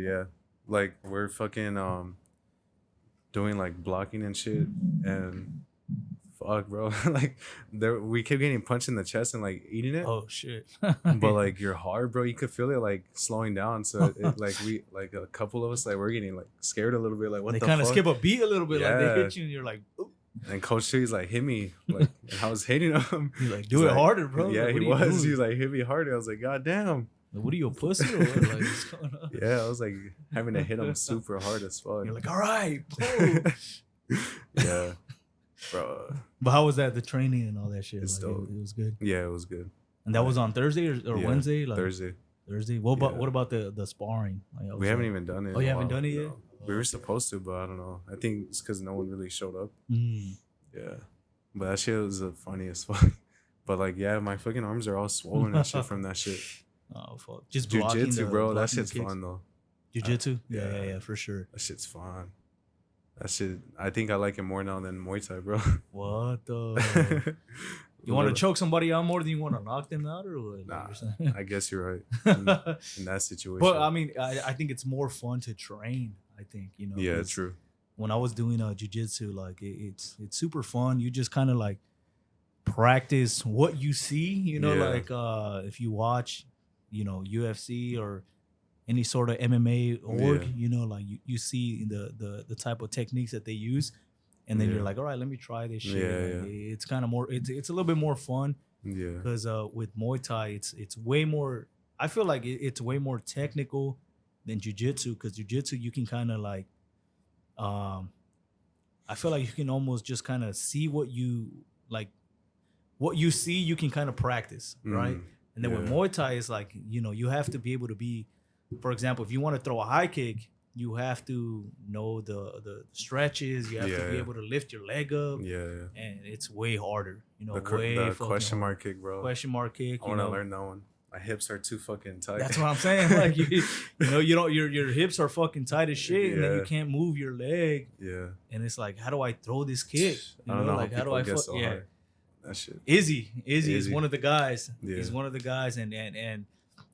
yeah, like we're fucking doing like blocking and shit, and fuck, bro, like we kept getting punched in the chest and like eating it. Oh shit! But like your heart, bro, you could feel it like slowing down. So like we like a couple of us like we're getting like scared a little bit. Like what they the kind of fuck? skip a beat a little bit, like they Yeah. hit you, and you're like, "Ooh." And Coach Cheese like hit me like, and I was hitting him. He's like, He's do it like- harder, bro. Yeah, Like, he what are you was. doing? He was like hit me harder. I was like, God damn. Like, what are you, a pussy or what? Like, what's going on? Yeah, I was like having to hit him super hard as fuck. You're like, all right, bro. Yeah, bro. But how was that? The training and all that shit. It's Like, dope. it was good. Yeah, it was good. And that was on Thursday or Yeah, Wednesday? Like Thursday. Thursday. What about Yeah. the sparring? Like, We haven't even done it. Oh, in you a haven't while, done it yet? no. We were supposed to, but I don't know. I think it's because no one really showed up. Mm. Yeah, but that shit was the funniest fuck. But like, yeah, my fucking arms are all swollen and shit from that shit. Oh fuck! Just blocking Jiu-jitsu, bro. That blocking the shit's kicks. fun though. Jiu-jitsu? yeah. Yeah, for sure. That shit's fun. That shit. I think I like it more now than Muay Thai, bro. What the? You want to choke somebody out more than you want to knock them out, or what? Nah, You're saying? I guess you're right in that situation. But I mean, I think it's more fun to train. I think yeah, 'cause true. when I was doing jiu-jitsu, like it's super fun. You just kind of like practice what you see, Yeah. like if you watch, UFC or any sort of MMA org, Yeah. like you see the type of techniques that they use, and then Yeah. you're like, all right, let me try this shit. Yeah, Like, it's kind of more, it's a little bit more fun Yeah, because with Muay Thai, it's way more. I feel like it's way more technical than jiu-jitsu, because jiu-jitsu you can kind of like, I feel like you can almost just kind of see what you like, what you see you can kind of practice, right? And then with yeah. Muay Thai, it's like, you have to be able to be, for example, if you want to throw a high kick, you have to know the stretches. You have to be Yeah. able to lift your leg up, yeah. and it's way harder. The, way the fucking question harder. mark kick, bro. Question mark kick. I want to learn that one. My hips are too fucking tight. That's what I'm saying. Like you don't your hips are fucking tight as shit, and then you Yeah. can't move your leg, Yeah. and it's like, how do I throw this kick? I don't know. Like how do I get fuck? so Yeah, hard. That shit. Izzy is Izzy. one of the guys. Yeah. He's one of the guys, and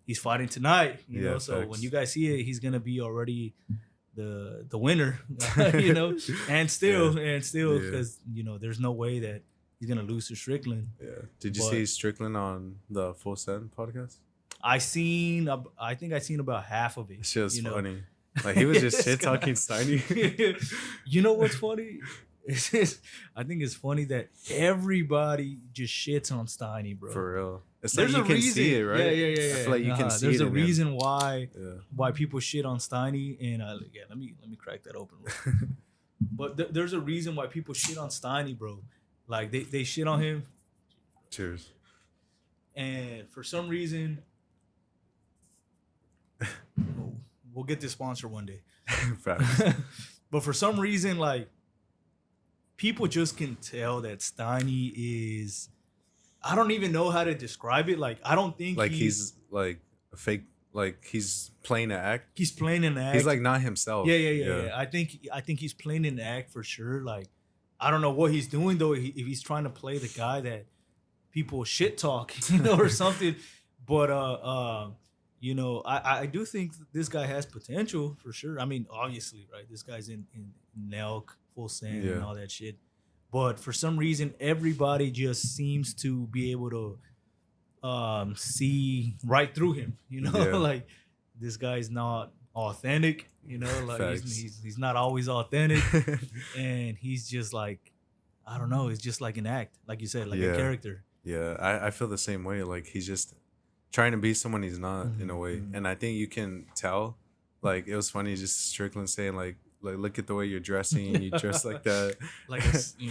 he's fighting tonight. Yeah, So facts. when you guys see it, he's gonna be already the winner. And still Yeah. because there's no way that he's gonna lose to Strickland. Yeah. Did you But- see Strickland on the Full Send podcast? I think I seen about half of it. That shit was you know? funny. Like he was just This shit talking guy. Steiny. You know what's funny? I think it's funny that everybody just shits on Steiny, bro. For real. It's There's like a you can reason. see it, right? Yeah. I feel like you can see There's it a in him. reason why Yeah. people shit on Steiny, and let me crack that open. Real quick. But there's a reason why people shit on Steiny, bro. Like they shit on him, Cheers. and for some reason, we'll get this sponsor one day. Facts. But for some reason, like, people just can tell that Steiny is, I don't even know how to describe it. Like, I don't think Like he's like a fake, like he's playing an act. he's playing an act. He's like not himself. yeah. I think he's playing an act for sure. Like, I don't know what he's doing though. If he's trying to play the guy that people shit talk, or something. But I do think this guy has potential for sure. I mean, obviously, right? This guy's in Nelk, Full Send, and Yeah. all that shit. But for some reason, everybody just seems to be able to see right through him. Yeah. Like, this guy's not authentic. Like Facts. he's not always authentic, and he's just like, I don't know. It's just like an act, like you said, like Yeah. a character. Yeah, I feel the same way. Like he's just trying to be someone he's not in a way, Mhm. and I think you can tell. Like it was funny, just Strickland saying like look at the way you're dressing. You dress like that. Like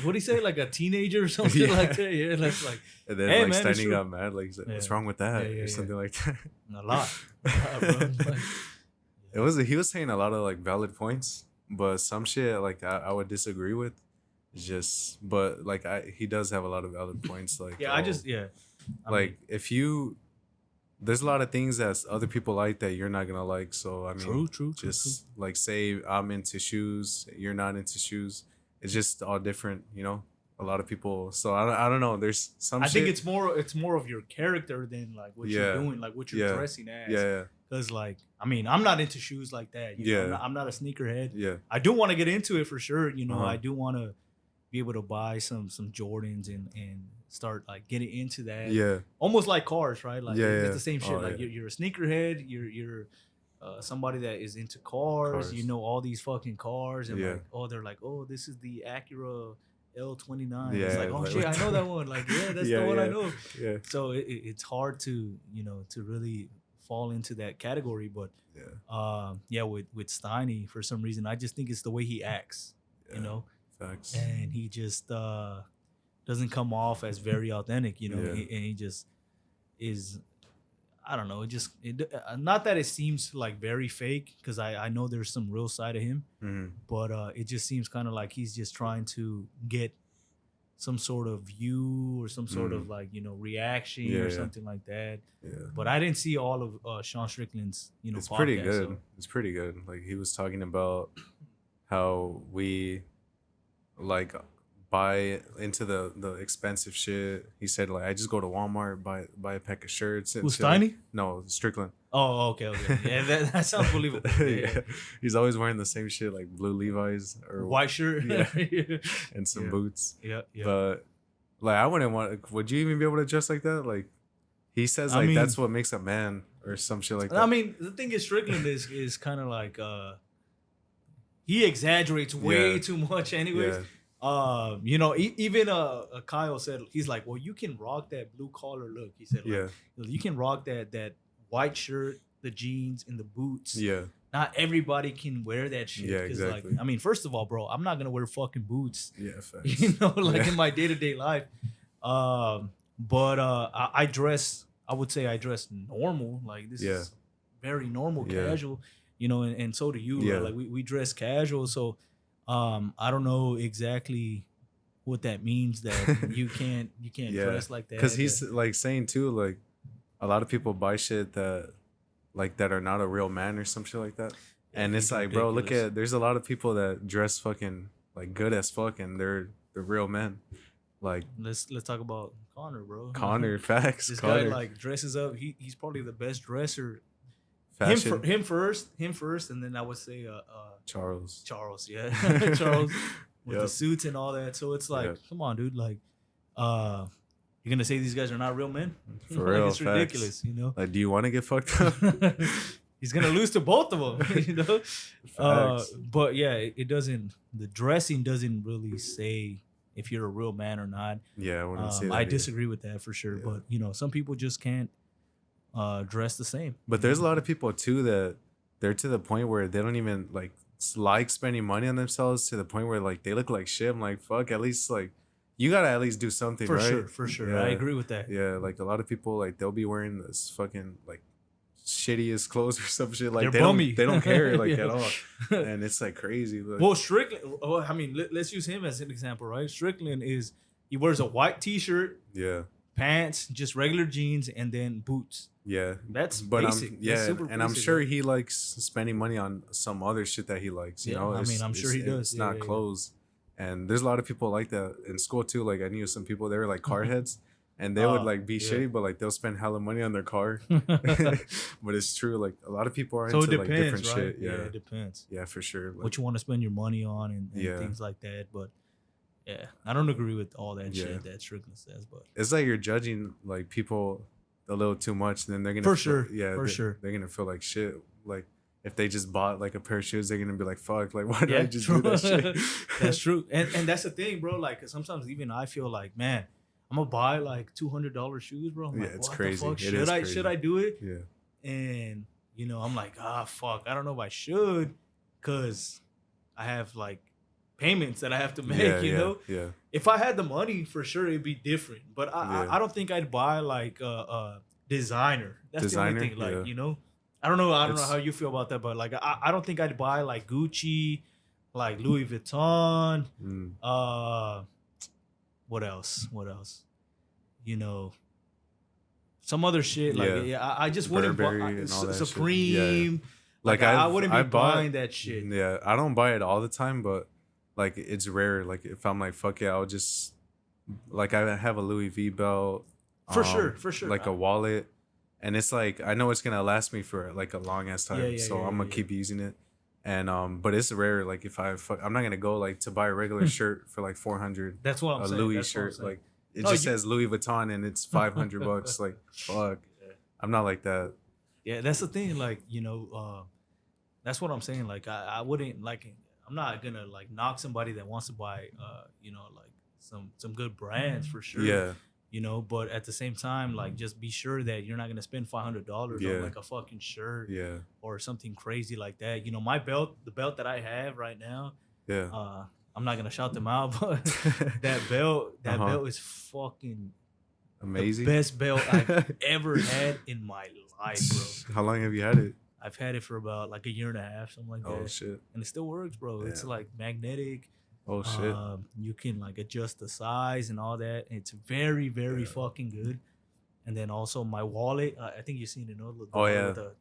what do you say? Like a teenager or something Yeah. like that. Yeah, that's like And then Hey, like man, it's Steiny true. got mad. Like he's like, what's Yeah. wrong with that Yeah, or yeah. something like that. a lot, bro. Like, He was saying a lot of like valid points, but some shit like I would disagree with. Just but like he does have a lot of valid points. Like yeah, I like mean, if you there's a lot of things that other people like that you're not gonna like. So I mean, true. just like say I'm into shoes, you're not into shoes. It's just all different, A lot of people. So I don't know. There's some. I think shit- it's more of your character than like what you're Yeah. doing, like what you're Yeah. dressing as. Yeah. Because like, I mean, I'm not into shoes like that. You know, Yeah. I'm not a sneakerhead. Yeah. I do want to get into it for sure. You know, Uh-huh. I do want to be able to buy some Jordans and start like getting into that. Yeah. Almost like cars, right? Like Yeah, it's yeah. the same shit. Oh, Like yeah. you're a sneakerhead. You're somebody that is into cars. You Cars. know all these fucking cars, and Yeah. like, oh, they're like, oh, this is the Acura L29. Yeah. It's like, oh shit, I know that one. Like, yeah, that's Yeah, the one I yeah. know. Yeah. So it's hard to to really fall into that category. But Yeah. yeah, with Steiny, for some reason, I just think it's the way he acts. You Yeah. know, Facts. and he just doesn't come off as very authentic. You know, Yeah. and he just is. I don't know. Not that it seems like very fake, because I know there's some real side of him, Mhm. but it just seems kind of like he's just trying to get some sort of view or some sort of like reaction Yeah, or yeah. something like that. Yeah. But I didn't see all of Sean Strickland's It's podcast. pretty good. So. It's pretty good. Like he was talking about how we like buy into the expensive shit. He said like I just go to Walmart, buy a pack of shirts and Who's shit. Like, Steiny? no, Strickland. Oh, okay. Yeah, that sounds believable. Yeah. He's always wearing the same shit, like blue Levi's or White shirt. Yeah. Yeah. and some Yeah. boots. Yeah. But like I wouldn't want. Would you even be able to dress like that? Like he says, I like mean- that's what makes a man or some shit like that. I mean, the thing is, Strickland is kind of like he exaggerates way Yeah. too much, anyways. Yeah. Even Kyle said, he's like, well, you can rock that blue collar look. He said, like, Yeah. you can rock that white shirt, the jeans, and the boots. Yeah. Not everybody can wear that shit. Yeah, 'cause, exactly. Like, I mean, first of all, bro, I'm not gonna wear fucking boots. Yeah. Facts. Like Yeah. in my day to day life. But I dress. I would say I dress normal. Like this Yeah. is very normal, Yeah. casual. And so do you. Yeah. Right? Like we dress casual. So I don't know exactly what that means that you can't Yeah. dress like that. Because he's like saying too, like a lot of people buy shit that are not a real man or some shit like that. And it's like, bro, look ridiculous. at there's a lot of people that dress fucking like good as fuck and they're real men. Like Let's talk about Connor, bro. Connor, facts. This Connor, guy like dresses up. He's probably the best dresser. fashion. Him first, and then I would say Charles. Charles, yeah, Charles with the Yep. suits and all that. So it's like, Yep. come on, dude, like, you're gonna say these guys are not real men? For Like, real, it's facts. ridiculous, Like, do you want to get fucked up? He's gonna lose to both of them, Facts. But yeah, it doesn't. The dressing doesn't really say if you're a real man or not. Yeah, I wouldn't say that. I either. disagree with that for sure. Yeah. But some people just can't dress the same. But there's a lot of people too that they're to the point where they don't even like spending money on themselves to the point where like they look like shit. I'm like, fuck, at least like you gotta at least do something, For right? sure. Yeah. I agree with that. Yeah, like a lot of people like they'll be wearing this fucking like shittiest clothes or some shit. Like They're they bummy. don't care like Yeah. at all, and it's like crazy. Like, Well, Strickland. Oh, I mean, let's use him as an example, right? Strickland he wears a white T-shirt, yeah, pants, just regular jeans, and then boots. yeah. That's But basic. I'm That's yeah, super and I'm basic, sure right? he likes spending money on some other shit that he likes. You Yeah, know, I mean, I'm sure he does. It's Yeah, not yeah, yeah. clothes, and there's a lot of people like that in school too. Like I knew some people they were like car heads, and they would like be yeah. shitty, but like they'll spend hella money on their car. But it's true. Like a lot of people are So into it like depends, different right? shit. Yeah, it depends. yeah, for sure. Like, What you want to spend your money on and Yeah. things like that. But yeah, I don't agree with all that Yeah. shit that Strickland says. But it's like you're judging like people a little too much, then they're gonna For feel- sure, yeah, for sure. they're gonna feel like shit. Like if they just bought like a pair of shoes, they're gonna be like, fuck, like why did I just do that shit? That's true. And that's the thing, bro. Like 'cause sometimes even I feel like, man, I'm gonna buy like $200 shoes, bro. I'm Yeah, like, it's what crazy. the fuck? It Should is I crazy. do it? Yeah, And I'm like, fuck, I don't know if I should, cause I have like payments that I have to make. yeah, you yeah, know, yeah, if I had the money, for sure it'd be different. But Yeah. I don't think I'd buy like a designer. That's the only Designer? thing. Like Yeah. I don't know. I don't know It's- how you feel about that, but like I don't think I'd buy like Gucci, like Louis Vuitton. Mm. What else? Some other shit. Like I just wouldn't buy Burberry and all that shit. Supreme. Like I wouldn't be I bought- buying that shit. Yeah, I don't buy it all the time, but like it's rare. Like if I'm like, fuck it, I'll just like I have a Louis V belt. For sure. Like a wallet, and it's like I know it's gonna last me for like a long ass Yeah, time, yeah, so yeah, I'm yeah, gonna yeah. keep using it. And but it's rare. Like if I'm not gonna go like to buy a regular shirt for like 400, That's what I'm a saying. Louis That's what I'm shirt. saying. Like it No, just you. says Louis Vuitton and it's $500. Like fuck, Yeah. I'm not like that. Yeah, that's the thing. Like, that's what I'm saying. Like, I wouldn't like. I'm not gonna like knock somebody that wants to buy, like some good brands for sure. Yeah, But at the same time, like, just be sure that you're not gonna spend $500 on yeah, like a fucking shirt yeah, or something crazy like that. My belt, the belt that I have right now, yeah. uh, I'm not gonna shout them out, but that Uh-huh. belt is fucking the Amazing. best belt I've ever had in my life, bro. How long have you had it? I've had it for about like a year and a half, something like Oh that, shit. and it still works, bro. It's Damn. like magnetic. Oh shit. You can like adjust the size and all that. It's very, very Yeah. fucking good. And then also my wallet. I think you've seen it, no? The Oh wallet yeah. with the.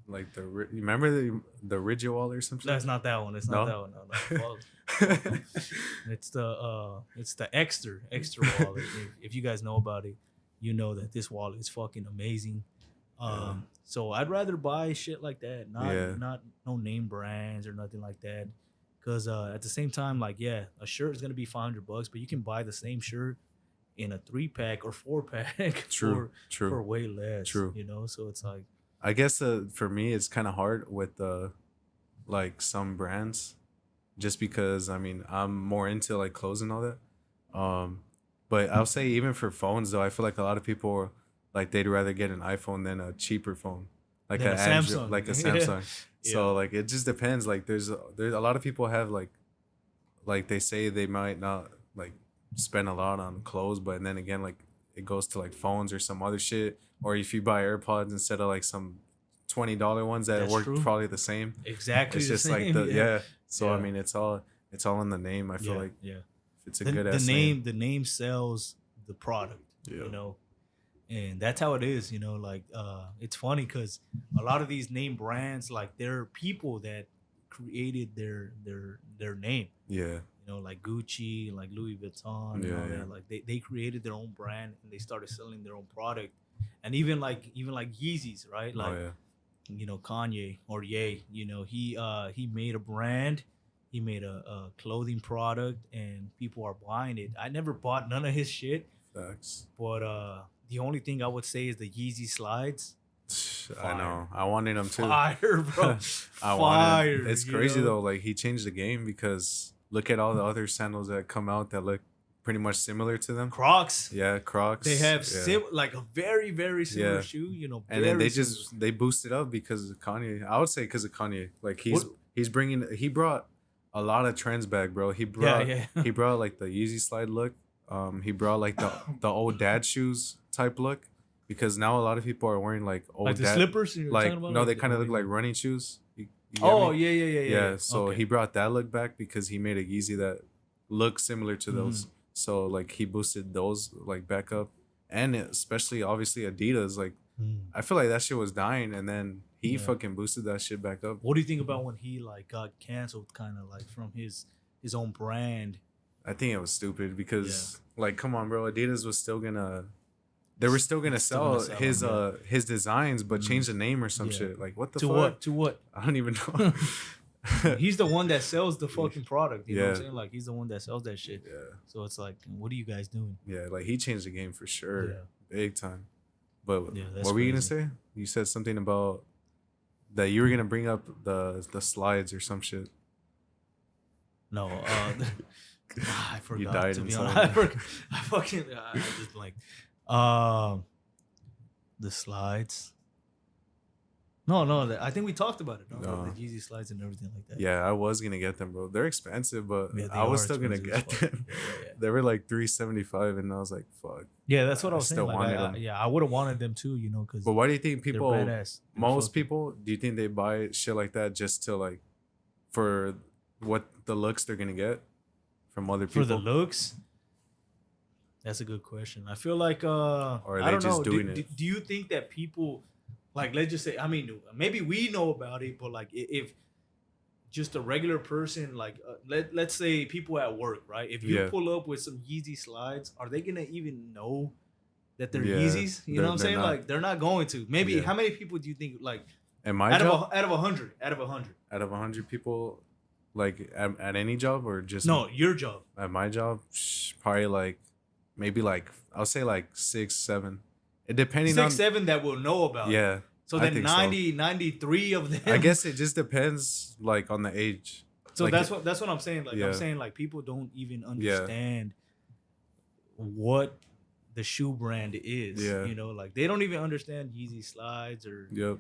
Like you remember the Ridgewall wall or something? That's not that one. It's not No. that one. No, no. Fuck 'em. It's the extra wallet. If you guys know about it, you know that this wallet is fucking amazing. Yeah. So I'd rather buy shit like that, not Yeah. not no name brands or nothing like that. Cause at the same time, like, yeah, a shirt is gonna be $500, but you can buy the same shirt in a 3-pack or 4-pack True. for True. way less. True. So it's like, I guess for me it's kind of hard with like some brands, just because I mean I'm more into like clothes and all that. But I'll say even for phones though, I feel like a lot of people like they'd rather get an iPhone than a cheaper phone, like then an a Android, Samsung. like a Yeah. Samsung. So like it just depends. Like there's a lot of people have like they say they might not like spend a lot on clothes, but then again like it goes to like phones or some other shit. Or if you buy AirPods instead of like some $20 ones that That's work true. probably the same. Exactly It's the just like same. the Yeah. yeah. So I Yeah. mean it's all in the name. I feel Yeah. like Yeah. if it's a the good the ass name name. the name sells the product. Yeah. And that's how it is. Like it's funny because a lot of these name brands, like, there are people that created their name. Yeah. Like Gucci, like Louis Vuitton, and Yeah. all Yeah. that. Like they created their own brand and they started selling their own product. And even like Yeezys, right? Oh Like, yeah. Kanye or Ye, he made a brand, he made a clothing product, and people are buying it. I never bought none of his shit, Facts. but the only thing I would say is the Yeezy slides. I Fire. know. I wanted him too. Fire, bro. I wanted Fire. him. It's crazy though. Like he changed the game because look at all the other sandals that come out that look pretty much similar to them. Crocs. Yeah, Crocs. They have yeah. like a very, very similar Yeah. shoe, And then very they similar. just they boosted up because of Kanye. I would say because of Kanye. Like What- he brought a lot of trends back, bro. He Yeah, brought yeah. he brought like the Yeezy slide look. He brought like the old dad shoes type look because now a lot of people are wearing like old Like the dad slippers you're like talking about? no, Like they the- kind of what look do like you mean? running shoes. You get Oh, me? yeah, yeah, yeah, yeah. Yeah, so Okay. he brought that look back because he made a Yeezy that looked similar to those. Mm-hmm. So like he boosted those like back up, and especially obviously Adidas. Like Mm. I feel like that shit was dying, and then he Yeah. fucking boosted that shit back up. What do you think about when he like got canceled, kind of like from his own brand? I think it was stupid because like come on, bro, Adidas was still gonna. They were still gonna Still gonna sell sell his designs, but Mhm. change the name or some Yeah. shit. Like what the To fuck? what? To what? I don't even know. He's the one that sells the fucking product. You know what I'm Yeah. saying? Like, he's the one that sells that shit. yeah. So it's like, what are you guys doing? Yeah, like he changed the game for sure, Yeah. big time. But Yeah, that's what were you gonna crazy. say? You said something about that you were gonna bring up the slides or some shit. No, I forgot. died To be inside. honest, I just blanked. The slides. No, I think we talked about it. No, No. the Yeezy slides and everything like that. Yeah, I was gonna get them, bro. They're expensive, but Yeah, they I was are still gonna expensive get as fuck. them. Yeah. They were like $375, and I was like, "Fuck." Yeah, that's what I I was saying. still Like, wanted them. I would have wanted them too, because But why do you think they're people, badass. They're most fucking- people, do you think they buy shit like that just to like, for what the looks they're gonna get from other for people? the looks. That's a good question. I feel like Or are I they don't just know. doing do, it? do you think that people, like, let's just say, I mean, maybe we know about it, but like, if just a regular person, like, let's say people at work, right? If you Yeah. pull up with some Yeezy slides, are they gonna even know that they're Yeah, Yeezys. You know what I'm they're saying? not. Like they're not going to. Maybe Yeah. how many people do you think like At my out job, of out of 100? Out of 100. out of 100 people, like at any job or just No, your job. at my job, probably like maybe like I'll say like 6, 7. It depending 6, on 7 that will know about it. yeah. So I then think 90, 93 of them. I guess it just depends like on the age. So Like, that's what I'm saying. Like yeah. I'm saying, like people don't even Yeah. understand what the shoe brand is. Yeah. You know, like they don't even understand Yeezy slides or Yep.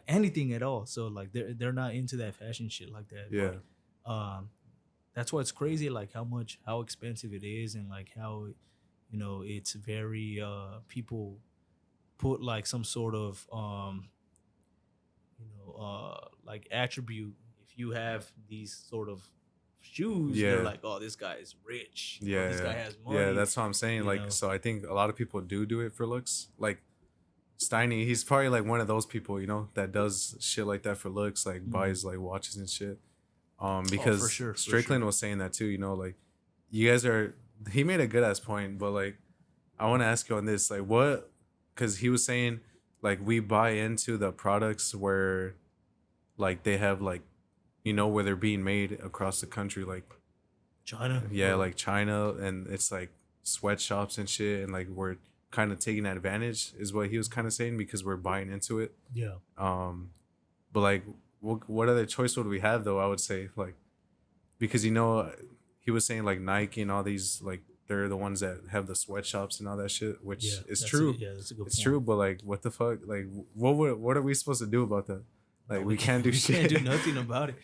anything at all. So like they're not into that fashion shit like that. Yeah. But, that's what's crazy, like how expensive it is, and like how, you know, it's very people put like some sort of like attribute. If you have these sort of shoes, Yeah. they're like, oh, this guy is rich. Yeah. This guy has money. Yeah, that's what I'm saying. you Like, know? so I think a lot of people do it for looks. Like Steiny, he's probably like one of those people, you know, that does shit like that for looks, like Mhm. buys like watches and shit. for Because sure, for Strickland sure. was saying that too, you know, like you guys are. He made a good ass point, but like I want to ask you on this, like what? Because he was saying like we buy into the products where like they have like, you know, where they're being made across the country, like China. yeah, like China, and it's like sweatshops and shit, and like we're kind of taking advantage, is what he was kind of saying, because we're buying into it. Yeah. But like, what other choice would we have though? I would say like, because you know, he was saying like Nike and all these, like they're the ones that have the sweatshops and all that shit, which Yeah, is that's true. yeah, that's a good It's point. true, but like, what the fuck? Like, what are we supposed to do about that? Like, No, we can't do we shit. can't do nothing about it.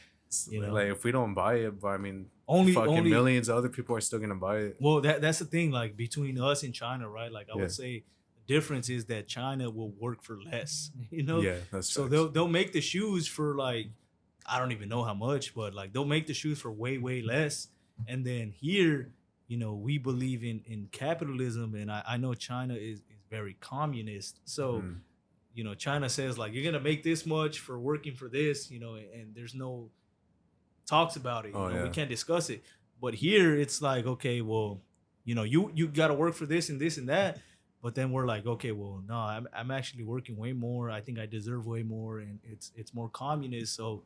You know? Like if we don't buy it, but I mean, Only fucking millions of other people are still gonna buy it. Well, that's the thing, like between us and China, right? Like I Yeah. would say the difference is that China will work for less, you know? Yeah, that's So facts. they'll make the shoes for like, I don't even know how much, but like they'll make the shoes for way less. And then here, you know, we believe in capitalism, and I know China is very communist. So, Mhm. you know, China says like, you're gonna make this much for working for this, you know, and there's no talks about it. You Oh, know, yeah. we can't discuss it. But here it's like, okay, well, you know, you got to work for this and this and that. But then we're like, okay, well, no, I'm actually working way more. I think I deserve way more, and it's more communist. So,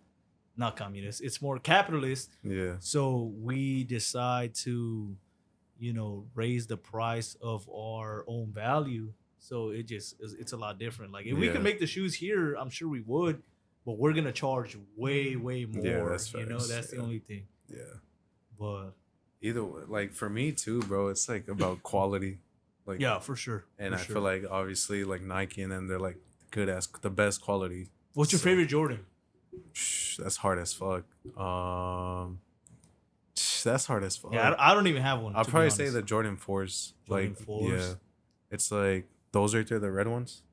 not communist. It's more capitalist. Yeah. So we decide to, you know, raise the price of our own value. So it's a lot different. Like if we Yeah. could make the shoes here, I'm sure we would, but we're gonna charge way more. Yeah, that's you know, facts. that's the Yeah. only thing. Yeah. But Either way, like for me too, bro, it's like about quality. Like yeah, for sure. and for I sure. feel like obviously like Nike and them, they're like the best quality. What's your so- favorite Jordan? That's hard as fuck. That's hard as fuck. Yeah, I don't even have one. I'll to be probably say honest. the Jordan 4s. Jordan like 4s? yeah, it's like those right there, the red ones.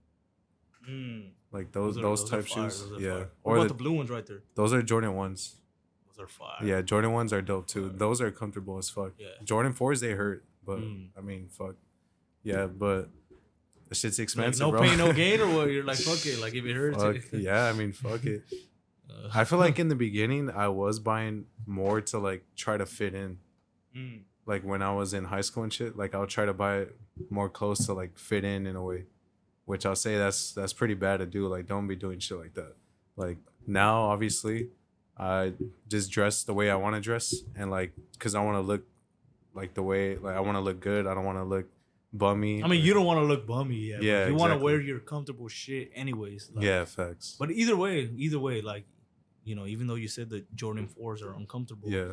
Mm, Like those are type fire, shoes. those are Yeah, fire. What or about the, the blue ones right there? those are Jordan 1s. Those are fire. Yeah, Jordan 1s are dope too. Those are comfortable as fuck. Yeah. Jordan 4s they hurt, but Mm. I mean fuck. Yeah, but the shit's Like, expensive, no bro. pain, no gain, or what? You're like, fuck it. Like if it hurts, Fuck, it. yeah, I mean fuck it. I feel like in the beginning I was buying more to like try to fit in. Mm. Like when I was in high school and shit, like I'll try to buy it more close to like fit in a way, which I'll say that's pretty bad to do. Like don't be doing shit like that. Like now, obviously, I just dress the way I want to dress, and like because I want to look like the way like I want to look good. I don't want to look bummy. I mean, you don't want to look bummy, yeah. Yeah, You want to exactly. wear your comfortable shit, anyways. Like, Yeah, facts. But either way, like, you know, even though you said the Jordan 4s are uncomfortable, Yeah,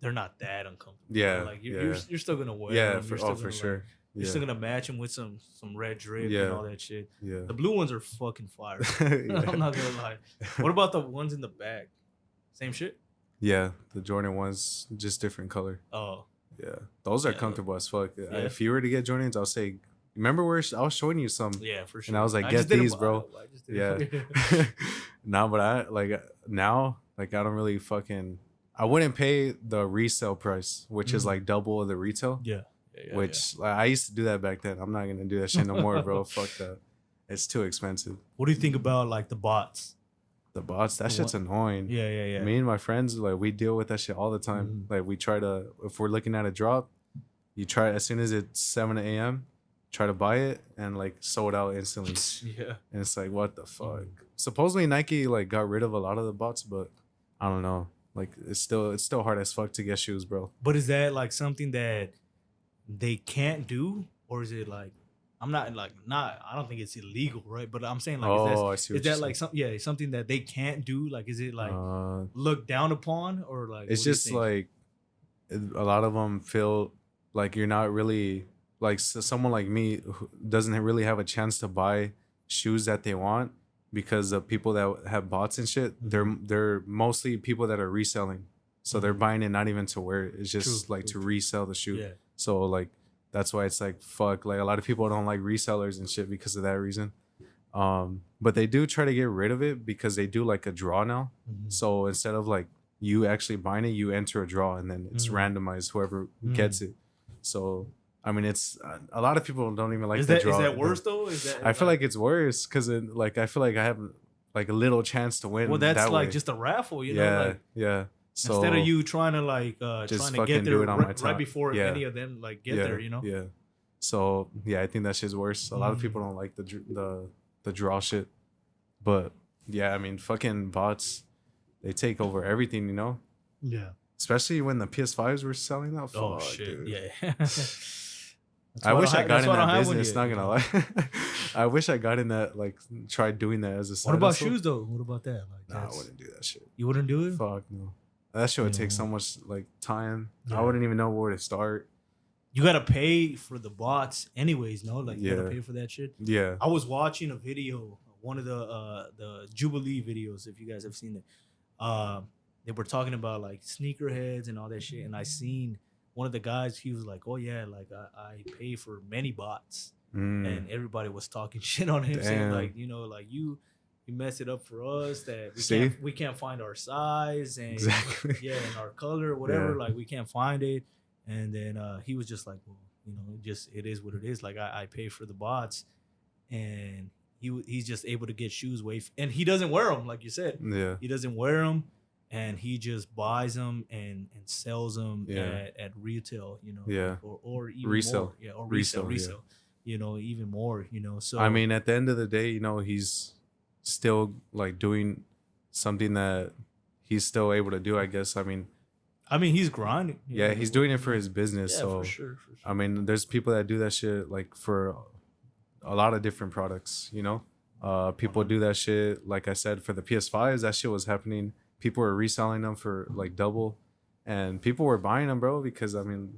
they're not that uncomfortable. Yeah, Like yeah. you're still gonna wear yeah, them. for You're still for gonna, sure. Like, you're Yeah, still gonna match them with some red drip Yeah. and all that shit. yeah. The blue ones are fucking fire. Yeah. I'm not gonna lie. What about the ones in the back? Same shit. Yeah, the Jordan ones, just different color. Oh, Yeah, those are Yeah. comfortable as fuck. Yeah. If you were to get Jordans, I'll say, remember where I was showing you some. yeah, for sure. And I was like, just get didn't these, buy bro. them. I just didn't Yeah. buy them. No, but I like now, like I don't really fucking. I wouldn't pay the resale price, which is Mhm. like double of the retail. yeah. Yeah, which like, I used to do that back then. I'm not gonna do that shit no more, bro. Fuck that. It's too expensive. What do you think about like the bots? The bots, that The shit's annoying. Yeah. Me and my friends, like we deal with that shit all the time. Mhm. Like we try to, if we're looking at a drop, you try as soon as it's 7 a.m. try to buy it and like sold out instantly. Yeah. And it's like, what the fuck? Mhm. Supposedly Nike like got rid of a lot of the bots, but I don't know. Like it's still hard as fuck to get shoes, bro. But is that like something that they can't do, or is it like I'm not like not I don't think it's illegal, right? But I'm saying like Oh, I see is what you're that like saying. something that they can't do? Like is it like Uh, looked down upon, or like it's what do you just think? like a lot of them feel like you're not really like someone like me who doesn't really have a chance to buy shoes that they want because the people that have bots and shit, they're mostly people that are reselling. So they're Mhm. buying it not even to wear it. It's True, just like true, to true. resell the shoe. Yeah. So like that's why it's like fuck. Like a lot of people don't like resellers and shit because of that reason. But they do try to get rid of it because they do like a draw now. Mhm. So instead of like you actually buying it, you enter a draw and then it's Mm. randomized whoever Mm. gets it. So I mean, it's a lot of people don't even like Is the that is draw. that worse though? Is that I feel like it's worse because like I feel like I have like a little chance to well, win that's that like way. just a raffle, Yeah, like yeah. instead of So you trying to just trying to get fucking there do it on my right time. before Yeah, any of them like get yeah, there, yeah. So yeah, I think that shit's worse. A lot of people Mm. don't like the draw shit, but yeah, I mean, fucking bots, they take over everything, you know. Yeah. Especially when the PS5s were selling out. Oh Fuck, shit. dude. Yeah. I wish I got That's in why I don't that have one business. yet. Not You gonna know? lie, I wish I got in that. Like, tried doing that as a side What about hustle. shoes though? What about that? Like Nah, I that's wouldn't do that shit. you wouldn't do it? Fuck no. That shit would You take so know, much like time. I yeah. wouldn't even know where to start. You gotta pay for the bots anyways, no? Like you gotta Yeah, pay for that shit. yeah. I was watching a video, one of the Jubilee videos, if you guys have seen it. They were talking about like sneakerheads and all that shit, and I seen one of the guys. He was like, "Oh yeah, like I pay for many bots," Mm, and everybody was talking shit on him, saying damn. like, like you mess it up for us that See, we can't find our size and exactly. yeah, and our color, Yeah, whatever. Like we can't find it, and then he was just like, well, it is what it is. Like I pay for the bots, and he's just able to get shoes and he doesn't wear them, like you said. yeah, He doesn't wear them, and he just buys them and sells them yeah, at retail, yeah. like, or even Resell, more, yeah, or resell. Yeah. resell, even more, So I mean, at the end of the day, he's still like doing something that he's still able to do. I guess. I mean, he's grinding. Yeah, he's doing it for his business. Yeah, So for sure, for I sure. mean, there's people that do that shit like for a lot of different products, people do that shit. Like I said, for the PS5s, that shit was happening. People were reselling them for like double, and people were buying them, bro. Because I mean,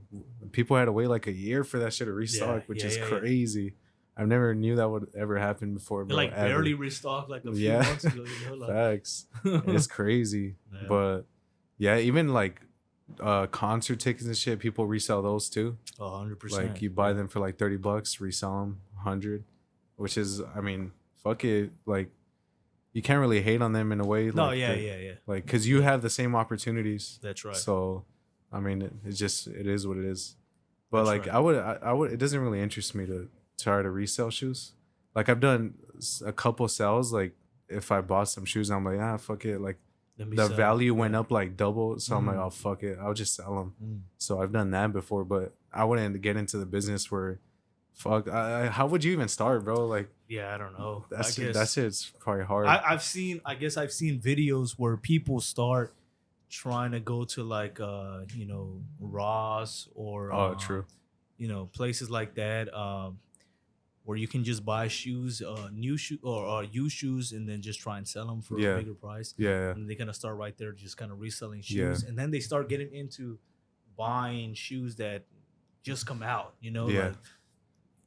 people had to wait like a year for that shit to restock, which is Yeah. crazy. I never knew that would ever happen before, They bro. like ever. barely restocked like a few Yeah. months ago. Like, Facts. It's crazy, Yeah. but yeah, even like concert tickets and shit, people resell those too. 100%. Like you buy them for like $30, resell them 100, which is, I mean, fuck it. Like you can't really hate on them in a way. No, like yeah. Like, cause you have the same opportunities. That's right. So, I mean, it is what it is. But That's like, right. I would. It doesn't really interest me to try to resell shoes. Like I've done a couple sales. Like if I bought some shoes, I'm like, fuck it. Like Let me the sell. value went up like double, so I'm like, Mm. oh fuck it, I'll just sell them. Mm. So I've done that before, but I wouldn't get into the business where, fuck, how would you even start, bro? Like Yeah, I don't know. that shit's probably hard. I guess I've seen videos where people start trying to go to like Ross or Oh, true. Places like that where you can just buy shoes, new shoe or used shoes, and then just try and sell them for Yeah. a bigger price. Yeah, And they kind of start right there, just kind of reselling Yeah. shoes, and then they start getting into buying shoes that just come out, Yeah. like,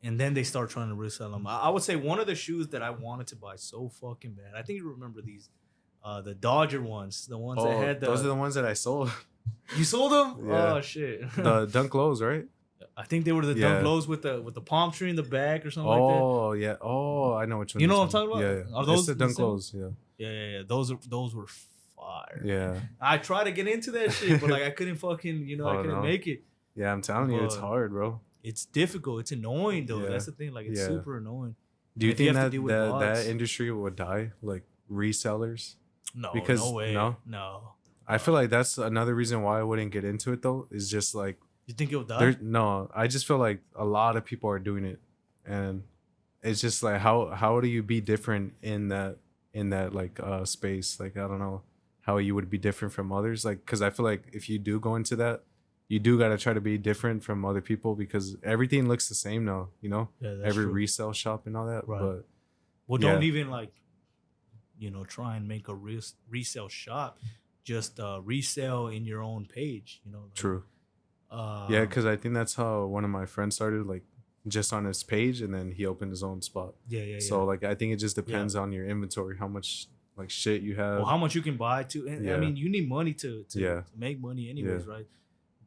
and then they start trying to resell them. I would say one of the shoes that I wanted to buy so fucking bad. I think you remember these, the Dodger ones, the ones that oh, had those are the ones that I sold. You sold them? Yeah. Oh shit! The Dunk Lows, right? I think they were the Yeah. Dunk Lows with the palm tree in the back or something like Oh yeah. Oh, I know which one. You know you're what I'm talking about? Yeah, Are it's those the the Dunk same? Lows. Yeah, that. Yeah. Those were fire. yeah, I tried to get into that shit, but like I couldn't fucking, I Oh, couldn't no. make it. yeah. I'm telling you, it's But- hard, bro. It's difficult. It's annoying though. Yeah. That's the thing. Like it's Yeah. super annoying. Do you If you think have to that deal with that bots- industry would die, like resellers? No, Because- no way. no? No. I feel like that's another reason why I wouldn't get into it though. Is just like You think it'll die? no, I just feel like a lot of people are doing it, and it's just like how do you be different in that like space? Like I don't know how you would be different from others. Like because I feel like if you do go into that, you do gotta try to be different from other people because everything looks the same now. You know, Yeah, that's every true. resale shop and all that. Right. But Well, yeah, don't even like, try and make a resale shop. Just resell in your own page. Like, true. Yeah, um, because I think that's how one of my friends started, like just on his page, and then he opened his own spot. yeah, yeah, yeah, So like I think it just yeah. depends on your inventory, how much like shit you Well, have. how much you can buy to, and I Yeah, mean, you need money to yeah, make money yeah, anyways, right?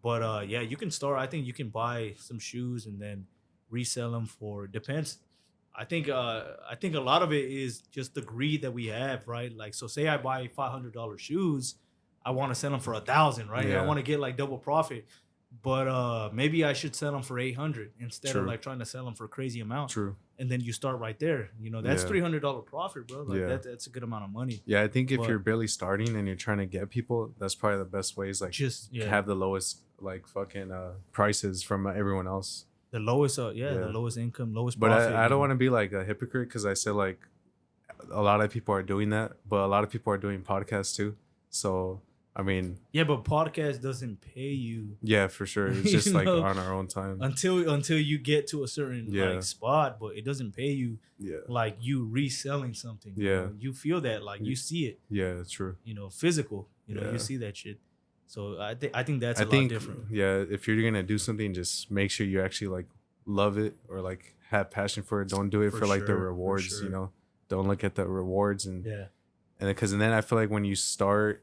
But yeah, you can start. I think you can buy some shoes and then resell them for depends. I think a lot of it is just the greed that we have, right? Like, so say I buy $500 shoes, I want to sell them for 1,000, right? I yeah. want to get like double profit, but maybe I should sell them for 800 instead of True, like trying to sell them for a crazy amount. true. And then you start right there. That's Yeah, $300 profit, bro. Like yeah, that's a good amount of money. yeah. I think if you're But barely starting and you're trying to get people, that's probably the best ways. Like just yeah, have the lowest like fucking prices from everyone else. the lowest, the Yeah, lowest income, lowest but profit. I don't want to be like a hypocrite because I said like a lot of people are doing that, but a lot of people are doing podcasts too. So I mean, Yeah, but podcast doesn't pay you, yeah, for sure. It's you just like know, on our own time. until you get to a certain Yeah, like spot, but it doesn't pay you yeah, like you reselling something. yeah, You feel that, like you see it, yeah. True. physical. You Yeah, see that shit. So I think that's I a lot think different. yeah. If you're gonna do something, just make sure you actually like love it or like have passion for it. Don't do it For for like the sure, for rewards. sure. Don't look at the rewards Yeah, and because then I feel like when you start,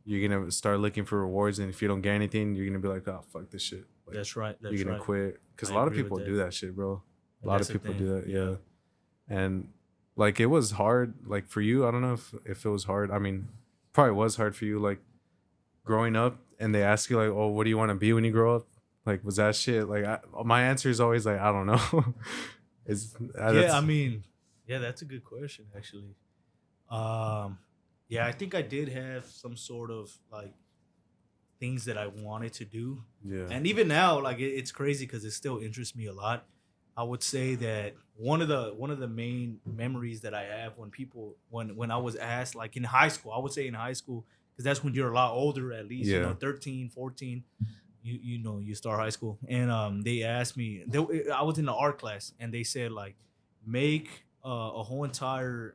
you're gonna start looking for rewards, and if you don't get anything, you're gonna be like, oh fuck this shit. Like that's right. That's you're gonna right. quit because I a lot of agree with people that. do that shit, bro. A And lot that's of the people thing. do that, Yeah. yeah. And like it was hard, like for you. I don't know if it was hard. I mean, probably was hard for you, like growing up, and they ask you like, oh, what do you want to be when you grow up? Like, was that shit? Like, my answer is always like, I don't know. Is Yeah, I that's mean, yeah, that's a good question actually. Um, yeah, I think I did have some sort of like things that I wanted to do, yeah, and even now, like it's crazy because it still interests me a lot. I would say that one of the main memories that I have when I was asked, like in high school, I would say in high school, because that's when you're a lot older, at least, yeah, 13, 14, you start high school, and they asked me, I was in the art class, and they said like make a whole entire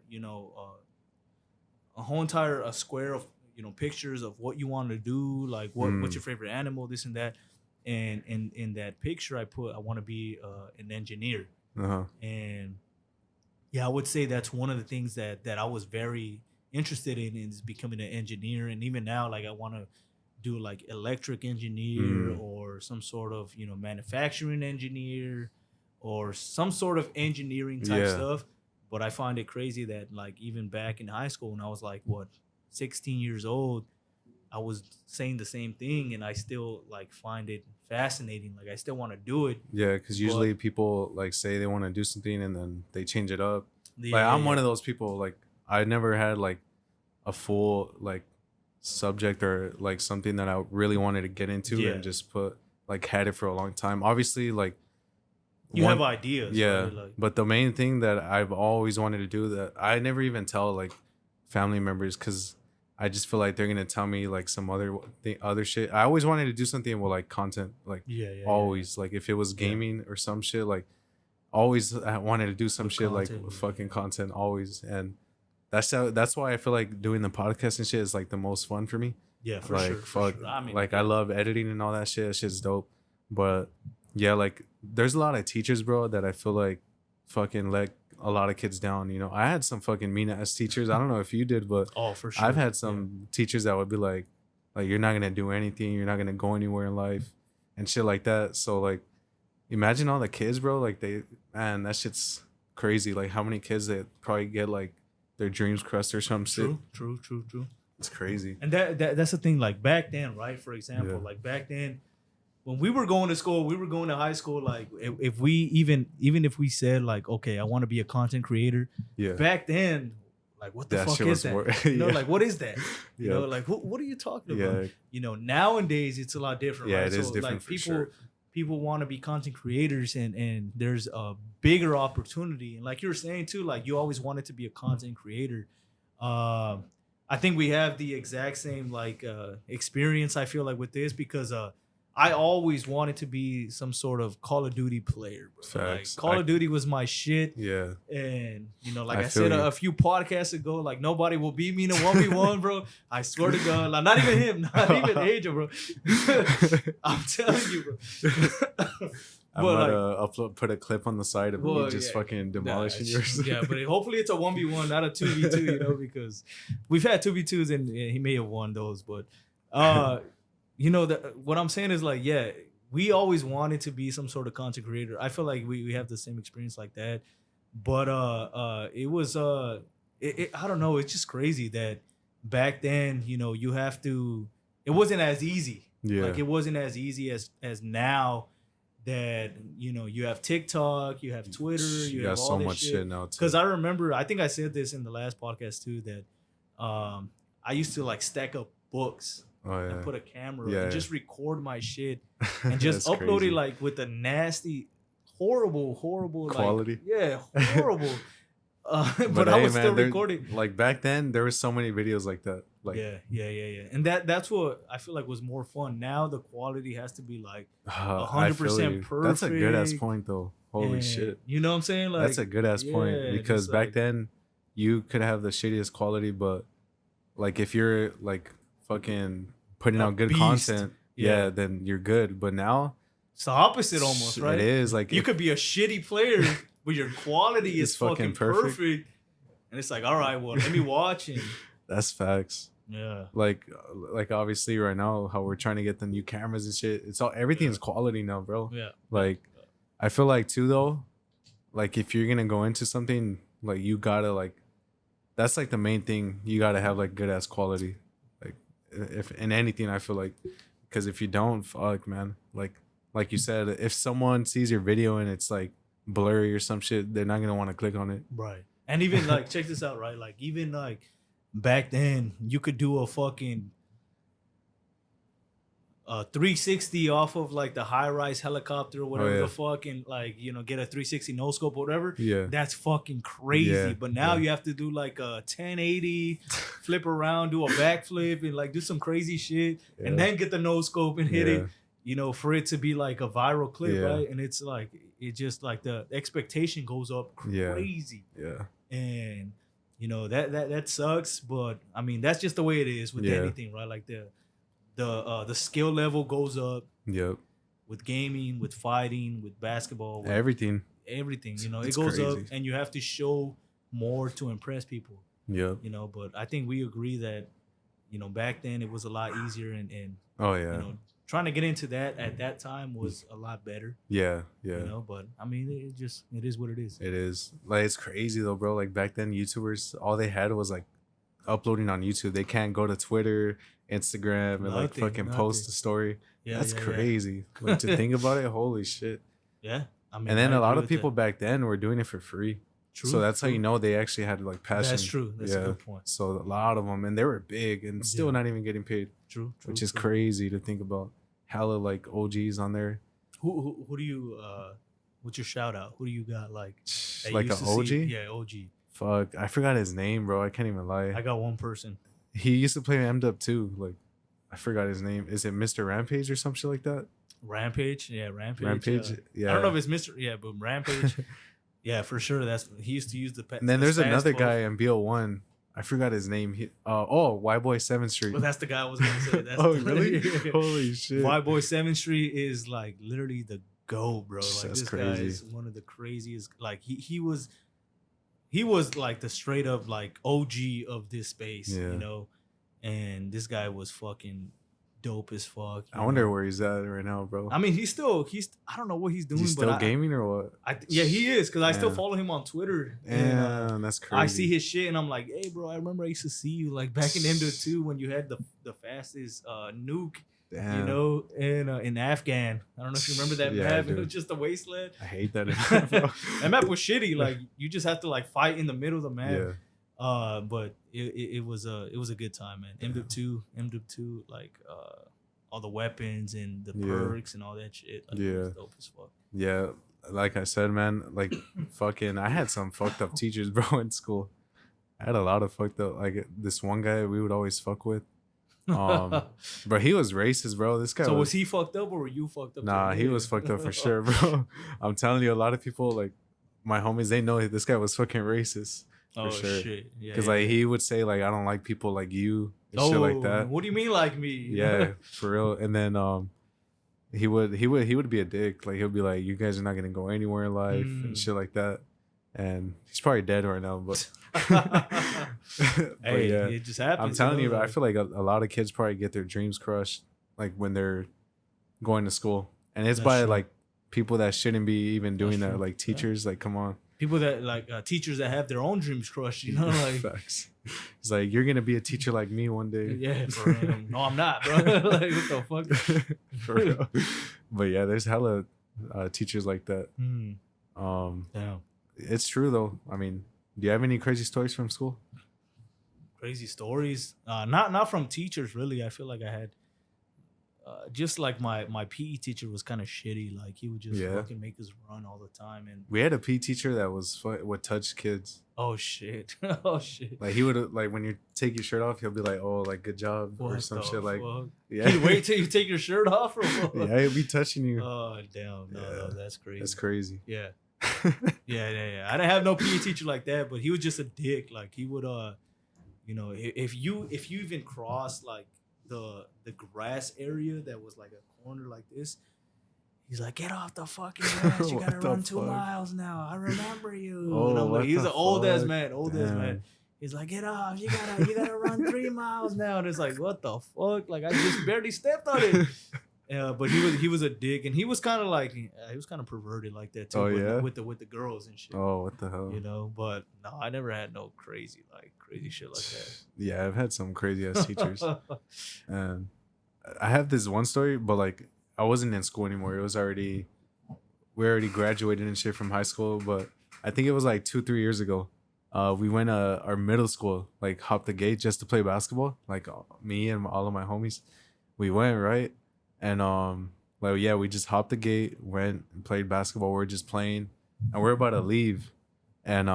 a whole entire a square of pictures of what you want to do, like what's your favorite animal, this and that. And in that picture I put I want to be an engineer. uh-huh, And yeah, I would say that's one of the things that I was very interested in is becoming an engineer. And even now, like I want to do like electric engineer mm, or some sort of manufacturing engineer or some sort of engineering type yeah, stuff. But I find it crazy that like even back in high school when I was like 16 years old, I was saying the same thing, and I still like find it fascinating. Like I still want to do it, yeah. Because but usually people like say they want to do something and then they change it up. yeah, Like yeah, I'm one yeah, of those people. Like I never had like a full like subject or like something that I really wanted to get into yeah. and just put like had it for a long time. Obviously, like You have one, ideas, yeah. right? Like But the main thing that I've always wanted to do that I never even tell like family members because I just feel like they're gonna tell me like some other shit. I always wanted to do something with like content, like yeah, yeah, yeah, yeah. always. Like if it was Yeah, gaming or some shit, like always I wanted to do some with shit like content. Yeah, fucking yeah, content always. And that's why I feel like doing the podcast and shit is like the most fun for me. yeah, for Like sure, for fuck, sure. I mean, like I yeah, love editing and all that shit. That shit's dope. But yeah, like there's a lot of teachers, bro, that I feel like fucking let a lot of kids down. I had some fucking mean ass teachers. I don't know if you did, but oh, for I've sure. had Yeah, some teachers that would be like you're not gonna do anything. You're not gonna go anywhere in life, and shit like that. So like, imagine all the kids, bro. Like man, that shit's crazy. Like how many kids that probably get like their dreams crushed or some shit. true, true, true, true. It's crazy. And that's the thing. Like back then, right? For example, Yeah. like back then, when we were going to school, we were going to high school. Like if we even if we said like, okay, I want to be a content creator, Yeah. back then, like what the That fuck shit is was that? more. You know, Yeah. like what is that? You Yeah. know, like what are you talking about? Yeah. Nowadays it's a lot different, Yeah, right? it is So different like for sure. people want to be content creators, and there's a bigger opportunity. And like you were saying too, like you always wanted to be a content creator. Um, I think we have the exact same like experience. I feel like with this because I always wanted to be some sort of Call of Duty player, bro. Like Facts. Call of Duty was my shit. Yeah. And like I I feel said you. a few podcasts ago, like nobody will beat me in a 1v1, bro. I swear to God, like not even him, not even Angel, bro. I'm telling you, bro. I'm But gonna put a clip on the side of me just yeah, fucking demolishing yours. yeah, but hopefully it's a 1v1, not a 2v2, because we've had 2v2s and he may have won those, but what I'm saying is like, yeah, we always wanted to be some sort of content creator. I feel like we have the same experience like that. But it was I don't know, it's just crazy that back then, you have to, it wasn't as easy. Yeah. Like it wasn't as easy as now that you have TikTok, you have Twitter, you have got all so this much shit now too. Because I remember, I think I said this in the last podcast too, that I used to like stack up books and put a camera and just record my shit and just upload crazy. it like with a nasty, horrible quality. Horrible. But I was still recording. Like back then, there was so many videos like that. Like yeah. And that's what I feel like was more fun. Now the quality has to be like 100% perfect. That's a good ass point though. Holy shit. You know what I'm saying? Like that's a good ass point because back then you could have the shittiest quality, but like if you're like fucking putting out good content, then you're good. But now it's the opposite almost, right? It is like you could be a shitty player, but your quality is fucking perfect. And it's like, all right, well, let me watch. And that's facts. Yeah. Like obviously right now how we're trying to get the new cameras and shit. It's all everything's quality now, bro. Yeah. Like I feel like too though, like if you're gonna go into something, like you gotta like that's like the main thing. You gotta have like good ass quality. Like if in anything, I feel like because if you don't, fuck man. Like you said, if someone sees your video and it's like blurry or some shit, they're not gonna want to click on it. Right. And even like check this out, right? Like even like back then, you could do a fucking 360 off of like the high-rise helicopter or whatever the fuck, and like get a 360 no scope or whatever. Yeah, that's fucking crazy. But now you have to do like a 1080, flip around, do a backflip, and like do some crazy shit, and then get the no scope and hit it. For it to be like a viral clip, right? And it's like it just like the expectation goes up crazy. Yeah. And that sucks, but I mean that's just the way it is with anything, right? Like the skill level goes up. Yep. With gaming, with fighting, with basketball, with everything. It goes up, and you have to show more to impress people. Yep. But I think we agree that back then it was a lot easier, and trying to get into that at that time was a lot better. Yeah. But I mean, it is what it is. It is. Like it's crazy though, bro. Like back then, YouTubers all they had was like uploading on YouTube. They can't go to Twitter, Instagram, and like fucking post a story. Yeah, that's crazy. Like to think about it, holy shit. Yeah. I mean, and then a lot of people back then were doing it for free. True. So that's how you know they actually had like passion. That's true. That's a good point. So a lot of them, and they were big and still not even getting paid. True. Which is crazy to think about. Hella like OGs on there. Who do you what's your shout out? Who do you got like an OG? Yeah, OG. Fuck, I forgot his name, bro. I can't even lie. I got one person. He used to play MDub too. Like I forgot his name. Is it Mr. Rampage or some shit like that? Rampage? Yeah, Rampage. Rampage. Yeah. I don't know if it's Mr. Yeah, but Rampage. Yeah, for sure. He used to use the. And then there's another guy in BO1. I forgot his name. Y-Boy 7th Street. Well, that's the guy I was gonna say. That's really? Holy shit. Y-Boy 7th Street is like literally the GOAT, bro. Like that's this crazy. guy is one of the craziest. Like he was like the straight up like OG of this space, and this guy was fucking dope as fuck. I wonder where he's at right now, bro. I mean, he's I don't know what he's doing. He's still gaming or what? Yeah, he is, because I still follow him on Twitter. Yeah, that's crazy. I see his shit and I'm like, hey, bro, I remember I used to see you like back in MDO2 when you had the fastest nuke. Damn. In Afghan. I don't know if you remember that map. Dude. It was just a wasteland. I hate that map, bro. That map was shitty. Like you just have to like fight in the middle of the map. Yeah. But it was a good time, man. MDO2, like all the weapons and the Yeah. perks and all that shit. Like, it Yeah. was dope as fuck. Yeah, like I said, man, like fucking, I had some fucked up teachers, bro, in school. I had a lot of fucked up. Like this one guy we would always fuck with. But he was racist, bro. This guy So was was. he fucked up or were you fucked up? Nah, he was fucked up for sure, bro. I'm telling you, a lot of people, like my homies, they know this guy was fucking racist for Oh sure. shit! Yeah, Because yeah, like yeah. he would say like I don't like people like you and shit like that. What do you mean like me? Yeah, for real. And then he would be a dick. Like he'll be like, you guys are not gonna go anywhere in life and shit like that. And he's probably dead right now, but, but Hey, yeah, it just happens. I'm telling you, know, I feel like a lot of kids probably get their dreams crushed like when they're going to school, and it's That's by true. like people that shouldn't be even doing That's that, true. like teachers. Like, come on, people that like teachers that have their own dreams crushed. You know, like facts. It's like you're gonna be a teacher like me one day. yeah, for real. No, I'm not, bro. Like what the fuck? For real. But yeah, there's hella teachers like that. Damn. It's true though. I mean, do you have any crazy stories from school? Crazy stories. Not from teachers really. I feel like I had just like my PE teacher was kind of shitty. Like he would just Yeah. fucking make us run all the time. And We had a PE teacher that would touch kids. oh shit, oh shit. Like he would like when you take your shirt off, he'll be like, "Oh, like good job" or What some the shit. Like, fuck? yeah, He'd wait till you take your shirt off or what? yeah, he'll be touching you. Oh damn, no, Yeah. no, that's crazy. That's crazy. Yeah. Yeah. I didn't have no PE teacher like that, but he was just a dick. Like he would you know, if you even crossed like the grass area that was like a corner like this, he's like, get off the fucking grass. You What gotta the run 2 fuck? miles now. I remember you. Oh, and I'm what like, he's the an old ass fuck? man, old ass Damn. man. He's like, get off. You gotta run 3 miles now. And it's like, what the fuck? Like I just barely stepped on it. But he was a dick, and he was kind of like he was kind of perverted like that too. Oh, yeah? with the girls and shit. Oh, what the hell? You know, but no, I never had no crazy shit like that. Yeah, I've had some crazy ass teachers. And I have this one story, but like I wasn't in school anymore. We already graduated and shit from high school, but I think it was like 2-3 years ago. We went our middle school, like hopped the gate just to play basketball. Like me and all of my homies, we went right, and like yeah, we just hopped the gate, went and played basketball. We are just playing, and we're about to leave, and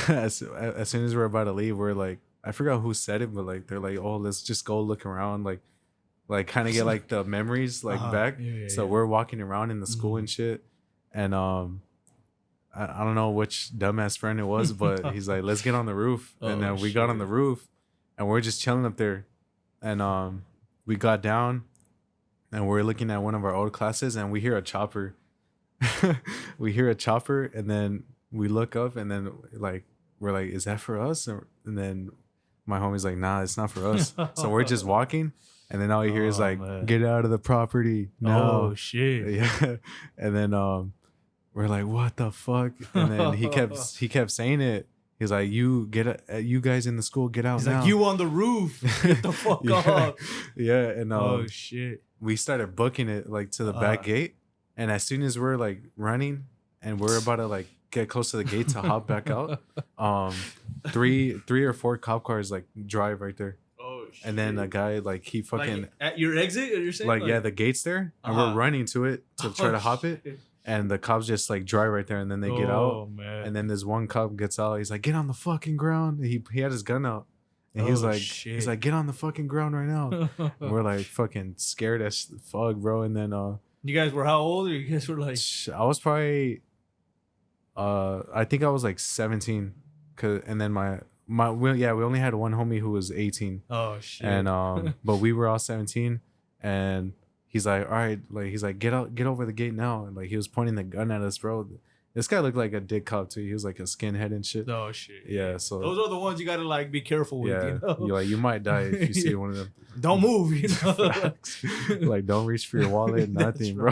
as soon as we're about to leave, we're like, I forgot who said it, but like they're like, oh, let's just go look around, like kind of get like the memories like back. Yeah, So yeah. we're walking around in the school and shit, and I don't know which dumbass friend it was, but he's like, let's get on the roof, and Oh, then we got on shit. the roof, and we're just chilling up there, and we got down, and we're looking at one of our old classes, and we hear a chopper. We hear a chopper, and then we look up, and then like we're like, is that for us? And then my homie's like, nah, it's not for us. So we're just walking, and then all you hear is Oh, like, man. get out of the property. No. Oh shit. Yeah. And then we're like, what the fuck? And then he kept saying it. He's like, you guys in the school, get out He's now. like, you on the roof. Get the fuck Yeah. off. Yeah. And Oh shit. we started booking it like to the back gate. And as soon as we're like running and we're about to like get close to the gate to hop back out, 3 or 4 cop cars like drive right there. Oh shit. And then a guy like he fucking like, at your exit, you're saying? like yeah, the gate's there, and Uh-huh. we're running to it to try to hop it. shit. And the cops just like drive right there, and then they get out. Oh man. And then this one cop gets out. He's like, "Get on the fucking ground." He had his gun out, and he's Oh, like, shit. "He's like, get on the fucking ground right now." And we're like fucking scared as fuck, bro. And then You guys were how old? Or you guys were like, I was probably I think I was like 17, and then we only had one homie who was 18, oh shit. and but we were all 17, and he's like, all right, like he's like, get over the gate now, and like he was pointing the gun at us, bro. This guy looked like a dick cop too. He was like a skinhead and shit. oh shit. Yeah, so Those are the ones you gotta like be careful with. yeah, You know? you're like, you might die if you see one of them. Don't move. You know. Facts. Like, don't reach for your wallet, nothing, bro.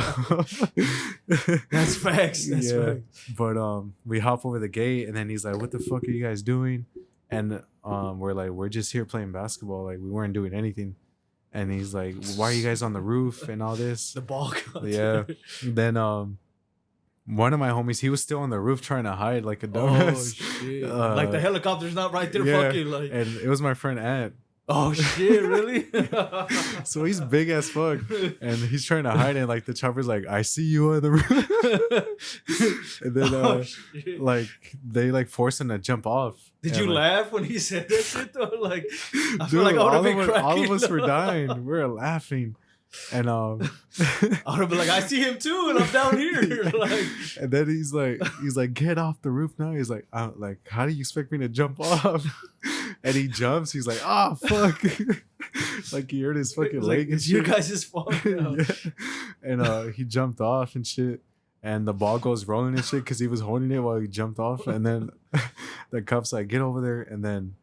That's facts. That's Yeah. facts. But we hop over the gate, and then he's like, "What the fuck are you guys doing?" And we're like, "We're just here playing basketball. Like, we weren't doing anything." And he's like, "Why are you guys on the roof and all this?" The ball. Yeah. Then one of my homies, he was still on the roof trying to hide like a Oh dumbass. shit. Like the helicopter's not right there. yeah. Fucking like. And it was my friend Ant. Oh shit! Really? So he's big as fuck, and he's trying to hide it. Like the chopper's like, I see you on the roof. And then shit. like they like force him to jump off. Did And, you like, laugh when he said that shit though? Like, I feel dude, like I would have been all of cracking us were up. dying. We were laughing. And I would have been like, I see him too, and I'm down here. Like, and then he's like, get off the roof now. He's like, how do you expect me to jump off? And he jumps. He's like, ah, fuck. Like he hurt his fucking like, leg and it's shit. your guys' fault. Now. Yeah. And he jumped off and shit. And the ball goes rolling and shit because he was holding it while he jumped off. And then the cops like, get over there. And then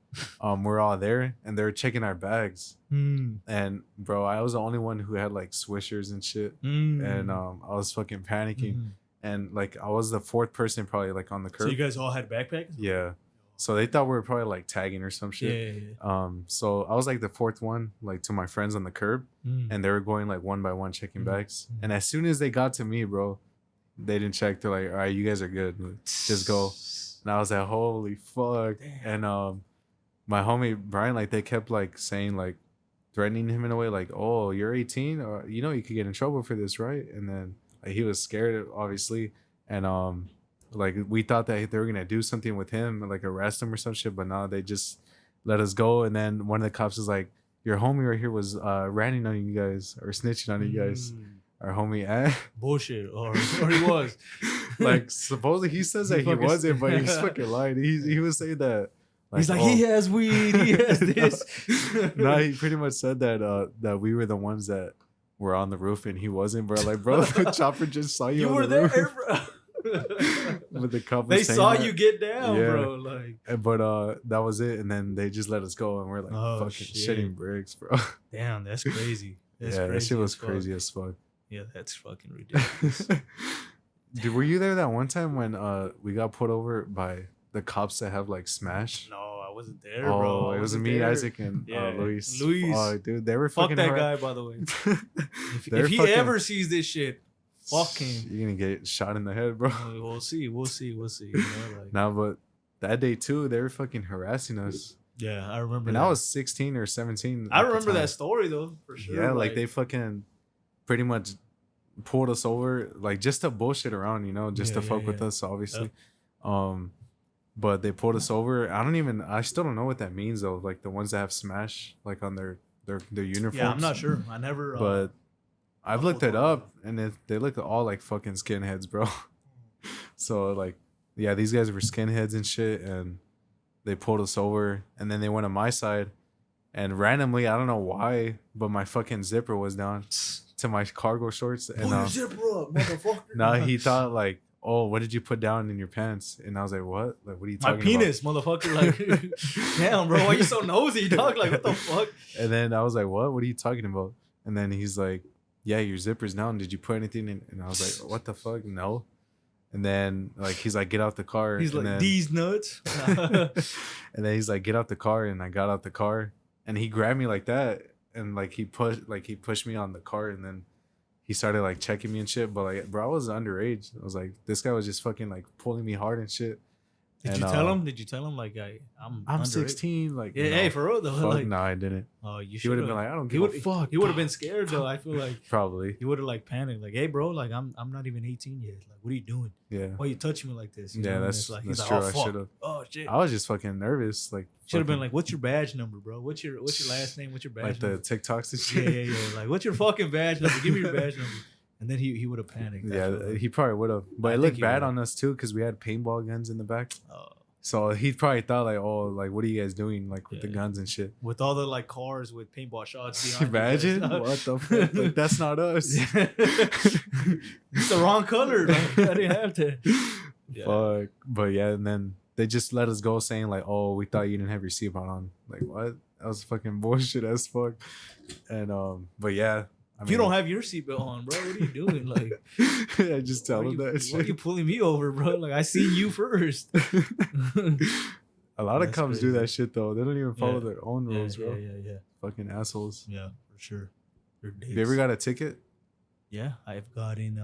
we're all there and they're checking our bags. And bro, I was the only one who had like swishers and shit. And I was fucking panicking. And like I was the fourth person probably like on the curb. So you guys all had backpacks? Yeah. So they thought we were probably like tagging or some shit. Yeah. So I was like the fourth one, like to my friends on the curb, and they were going like one by one checking bags. And as soon as they got to me, bro, they didn't check. They're like, all right, you guys are good. Just go. And I was like, holy fuck. Damn. And my homie Brian, like they kept like saying like threatening him in a way like, oh, you're 18 or you know you could get in trouble for this, right? And then like, he was scared obviously. And like we thought that they were gonna do something with him, like arrest him or some shit, but no, they just let us go. And then one of the cops was like, your homie right here was ranting on you guys or snitching on you guys. Our homie bullshit, or he was. Like supposedly he says that he wasn't, but he's fucking lying. He was saying that like, he's like, he has weed, he has this. No, he pretty much said that that we were the ones that were on the roof and he wasn't, bro. Like, bro, the chopper just saw you. You on were the there, roof. bro. But the cop they was saying saw that. you get down, Yeah. bro. Like, but that was it, and then they just let us go, and we're like fucking shit. shitting bricks, bro. Damn, that's crazy. That's yeah, crazy that shit was as fuck. crazy as fuck. Yeah, that's fucking ridiculous. Dude, were you there that one time when we got pulled over by the cops that have like smash? No, I wasn't there, bro. It was me, there. Isaac, and Yeah. Luis. Luis. Oh, dude, they were Fuck fucking that guy, by the way. They're If he fucking- ever sees this shit, fuck him. You're gonna get shot in the head, bro. We'll see. You know, like, Nah, but that day too, they were fucking harassing us. yeah, I remember. And that. I was 16 or 17. I at the remember time. that story though, for sure. Yeah, like they fucking pretty much pulled us over, like just to bullshit around, you know, just to fuck with us, obviously. But they pulled us over. I still don't know what that means though. Like the ones that have smash like on their uniforms. Yeah, I'm not sure. I never. But I've looked pulled it over. up, and they look all like fucking skinheads, bro. So like, yeah, these guys were skinheads and shit, and they pulled us over, and then they went on my side, and randomly, I don't know why, but my fucking zipper was down to my cargo shorts, and Pull your zipper up, motherfucker. now he thought like, oh, what did you put down in your pants? And I was like, what? Like, what are you My talking penis, motherfucker. Like, damn, bro, why you so nosy, dog? Like, what the fuck? And then I was like, what? What are you talking about? And then he's like, yeah, your zipper's down. Did you put anything in? And I was like, what the fuck? No. And then like he's like, get out the car. He's and like, then, these nuts. and then he's like, get out the car. And I got out the car, and he grabbed me like that, and like he pushed me on the car, and then he started like checking me and shit. But like, bro, I was underage. I was like, this guy was just fucking like pulling me hard and shit. Did you tell him? Did you tell him like I'm underage? 16? Like, Yeah, no, hey, for real though. fuck, Like, no, I didn't. oh, you He should would have been like, I don't He give a would. fuck. He would have been scared though. I feel like Probably. he would have like panicked. Like, hey, bro, like I'm not even 18 yet. Like, what are you doing? Yeah. Why you touching me like this? You Yeah, know? And that's it's like, that's he's true. like, oh, I fuck. should have. Oh shit. I was just fucking nervous. Like, Should have been fucking- like, what's your badge number, bro? What's your last name? What's your badge like the number? TikToks and Yeah, shit. yeah. Like, what's your fucking badge number? Give me your badge number. And then he would have panicked. Yeah, he probably would have. But I it think looked he bad would've. on us too because we had paintball guns in the back. Oh. So he probably thought like, oh, like what are you guys doing like with the Yeah. guns and shit? With all the like cars with paintball shots behind Imagine you guys. what the fuck? Like, that's not us. It's the wrong color. Like, I didn't have to. Yeah. Fuck. But yeah, and then they just let us go saying like, oh, we thought you didn't have your seatbelt on. Like what? That was fucking bullshit as fuck. And but yeah. I You don't have your seatbelt on, bro. What are you doing? Like, I just tell why them you, that why are you shit. pulling me over, bro? Like, I see you first. A lot of That's cops do crazy. that shit though. They don't even follow Yeah. their own rules, bro. Yeah. Fucking assholes. Yeah, for sure. They're You ever dicks. got a ticket? Yeah, I've gotten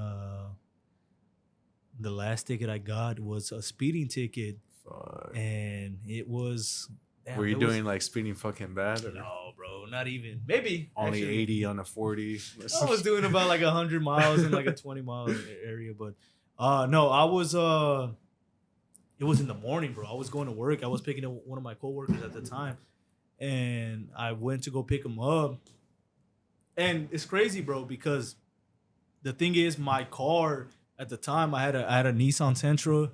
the last ticket I got was a speeding ticket, Fuck. and it was Damn, Were you there was- doing like speeding fucking bad? Or No, bro, not even. Maybe only actually, 80 on a 40? I was doing about like 100 miles in like a 20-mile area, but no, I was it was in the morning, bro. I was going to work. I was picking up one of my coworkers at the time, and I went to go pick him up. And it's crazy, bro, because the thing is, my car at the time, I had a Nissan Sentra.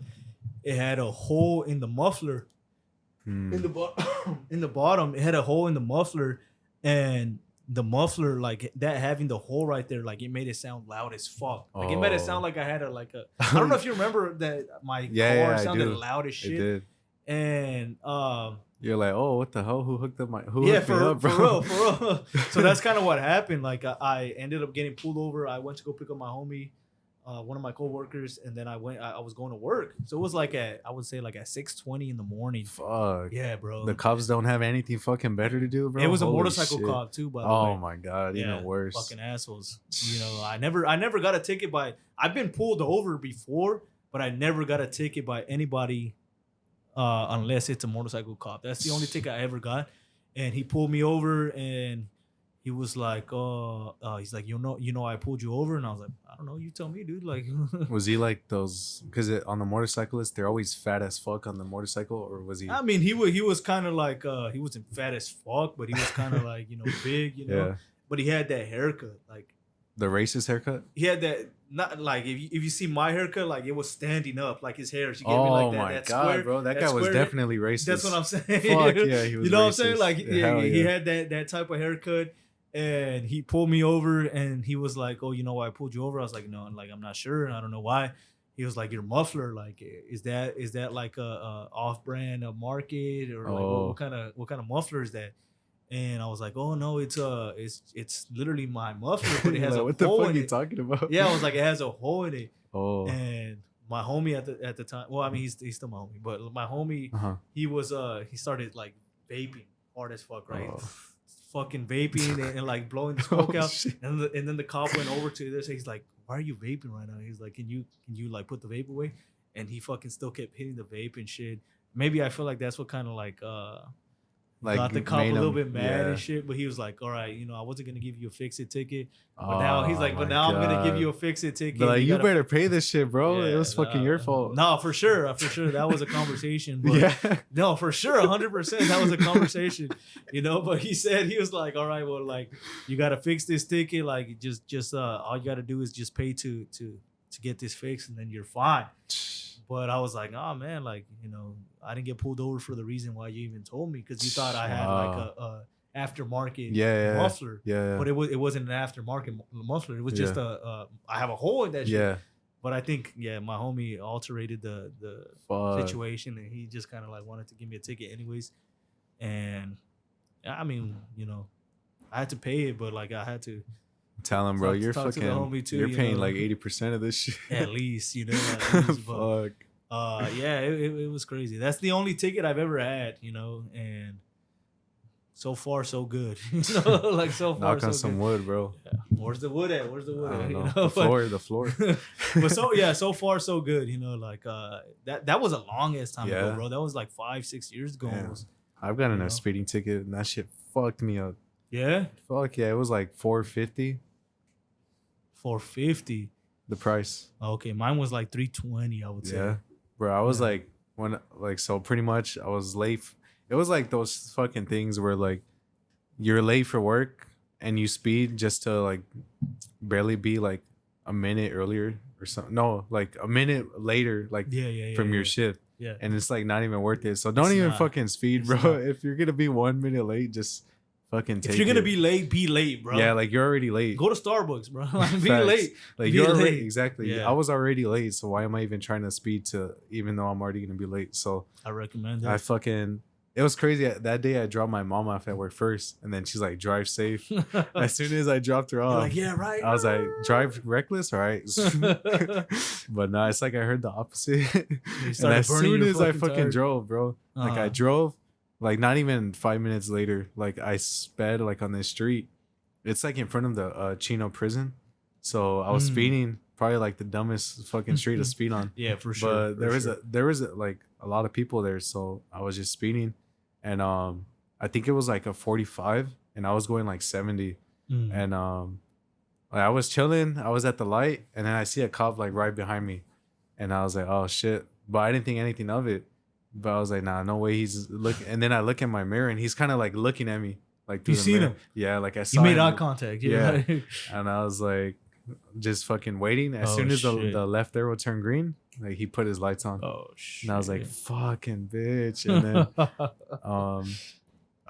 It had a hole in the muffler. In the in the bottom, it had a hole in the muffler, and the muffler, like that, having the hole right there, like it made it sound loud as fuck. Like it made it sound like I had a. I don't know if you remember that my car I sounded do. loud as It shit. did. And You're like, oh, what the hell? Who hooked up my? Who yeah, hooked me up, bro? for real. So that's kind of what happened. Like I ended up getting pulled over. I went to go pick up my homie, one of my coworkers, and then I was going to work. So it was like I would say like at 6:20 in the morning. Fuck. Yeah, bro. The cops don't have anything fucking better to do, bro. It was a Holy motorcycle shit. cop too, by the way. Oh my god, even worse. Fucking assholes. You know, I never got a ticket by. I've been pulled over before, but I never got a ticket by anybody, unless it's a motorcycle cop. That's the only ticket I ever got. And he pulled me over, and he was like, he's like, you know, I pulled you over, and I was like, I don't know, you tell me, dude. Like, Was he like those? Because on the motorcyclists, they're always fat as fuck on the motorcycle, or was he? I mean, he was kind of like, he wasn't fat as fuck, but he was kind of like, big, Yeah. But he had that haircut, like. The racist haircut? He had that, not like if you see my haircut, like it was standing up, like his hair. She gave me Oh like that. my that god, square, bro, that that guy was square- definitely racist. That's what I'm saying. Fuck yeah, he was. You know what I'm racist. saying? Like Hell he yeah. had that type of haircut, and he pulled me over, and he was like, "Oh, you know why I pulled you over?" I was like, "No, like I'm not sure. I don't know why." He was like, "Your muffler, like, is that like a off-brand market, or like Oh. what kind of muffler is that?" And I was like, "Oh no, it's literally my muffler, but it has Like, a what the hole fuck in you it." talking about? Yeah, I was like, it has a hole in it. Oh. And my homie at the time, well, I mean, he's still my homie, but my homie, Uh-huh. he started like vaping hard as fuck, right? Oh. Fucking vaping and like blowing the smoke Oh, out. shit. And then the cop went over to this. He's like, "Why are you vaping right now?" He's like, "Can you like put the vape away?" And he fucking still kept hitting the vape and shit. Maybe I feel like that's what kind of like got the cop a made little him- bit mad yeah. and shit, but he was like, "All right, I wasn't gonna give you a fix-it ticket, but Oh, now he's like, but my now I'm gonna give God. you a fix-it ticket." But like, you gotta- better pay this shit, bro. It Yeah, was fucking your fault. No, for sure, that was a conversation. But Yeah. no, for sure, 100%, that was a conversation. But he was like, "All right, well, like, you gotta fix this ticket. Like, just all you gotta do is just pay to get this fixed, and then you're fine." But I was like, "Oh man, like, I didn't get pulled over for the reason why you even told me, because you thought I had like a aftermarket Yeah. muffler." Yeah. But it wasn't an aftermarket muffler. It was just Yeah. I have a hole in that shit. Yeah. But I think, my homie alterated the Fuck. situation, and he just kind of like wanted to give me a ticket anyways. And I mean, I had to pay it, but like I had to Tell him, bro. Talk- You're talk to the fucking. homie too, You're you paying know. like 80% of this shit. at least, at least. But, Fuck. yeah, it was crazy. That's the only ticket I've ever had, and so far so good. Like so far Knock so on some good. wood, bro. Where's the wood at? Where's the wood I at? don't know. But- The floor. But so far so good. Like that was a long ass time ago, Yeah. bro. That was like 5-6 years ago. Damn. Almost. I've gotten You know? a speeding ticket, and that shit fucked me up. Yeah, Fuck yeah, it was like $450 450. the price. Okay, mine was like 320. I would say. Yeah, bro. I was Yeah. like so pretty much I was late. It was like those fucking things where like you're late for work and you speed just to like barely be like a minute earlier or something. No, like a minute later, like Yeah. from your yeah. shift, Yeah. and it's like not even worth it. So don't It's even not. fucking speed, It's bro. not. If you're gonna be 1 minute late, just fucking take If you're gonna it. be late, bro. Yeah, like you're already late. go to Starbucks, bro. Like, be Facts. late. Like be you're already late. exactly. Yeah. I was already late, so why am I even trying to speed to even though I'm already gonna be late? So I recommend I it. fucking it was crazy. That day I dropped my mom off at work first, and then she's like, "Drive safe." As soon as I dropped her You're off, like, yeah, right. I was like, "Drive reckless, all right." But no, it's like I heard the opposite. And started as burning soon your as I fucking fucking tires. drove, bro, like I Uh-huh. drove, like not even 5 minutes later, like I sped like on this street. It's like in front of the Chino prison, so I was Mm. speeding, probably like the dumbest fucking street to speed on. Yeah, for sure. But there was a like a lot of people there, so I was just speeding, and I think it was like a 45, and I was going like 70, Mm. and like, I was chilling. I was at the light, and then I see a cop like right behind me, and I was like, "Oh shit!" But I didn't think anything of it. But I was like, "Nah, no way." He's looking, and then I look in my mirror, and he's kind of like looking at me, like You through the seen mirror. him? Yeah, like I You saw made him. eye contact. Yeah, Yeah. and I was like, just fucking waiting. As Oh, soon as shit. the left arrow turned green, like he put his lights on, Oh shit. and I was like, "Fucking bitch!" And then um,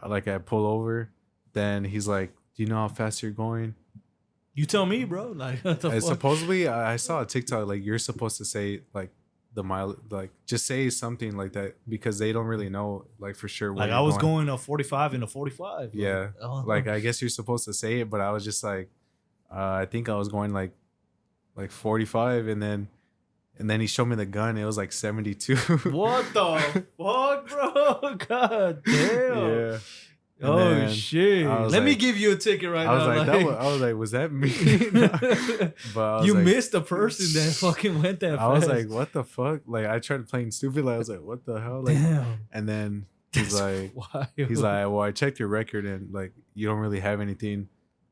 like I pull over, then he's like, "Do you know how fast you're going?" you tell me, bro. Like what the And fuck? supposedly, I saw a TikTok like you're supposed to say like the mile, like just say something like that because they don't really know like for sure where Like you're I was going. going a 45 and a 45. Like, Yeah, oh. like I guess you're supposed to say it, but I was just like, I think I was going like 45, and then he showed me the gun. It was like 72. What the fuck, bro? God damn. Yeah. And Oh then shit! I was Let me like- give you a ticket right I was now. like, I was like, was that me? But I was you like, missed the person that fucking went that fast. I was like, what the fuck? Like I tried playing stupid. Like I was like, what the hell? Like, damn. and then he's That's like, wild. he's like, well, I checked your record and like you don't really have anything.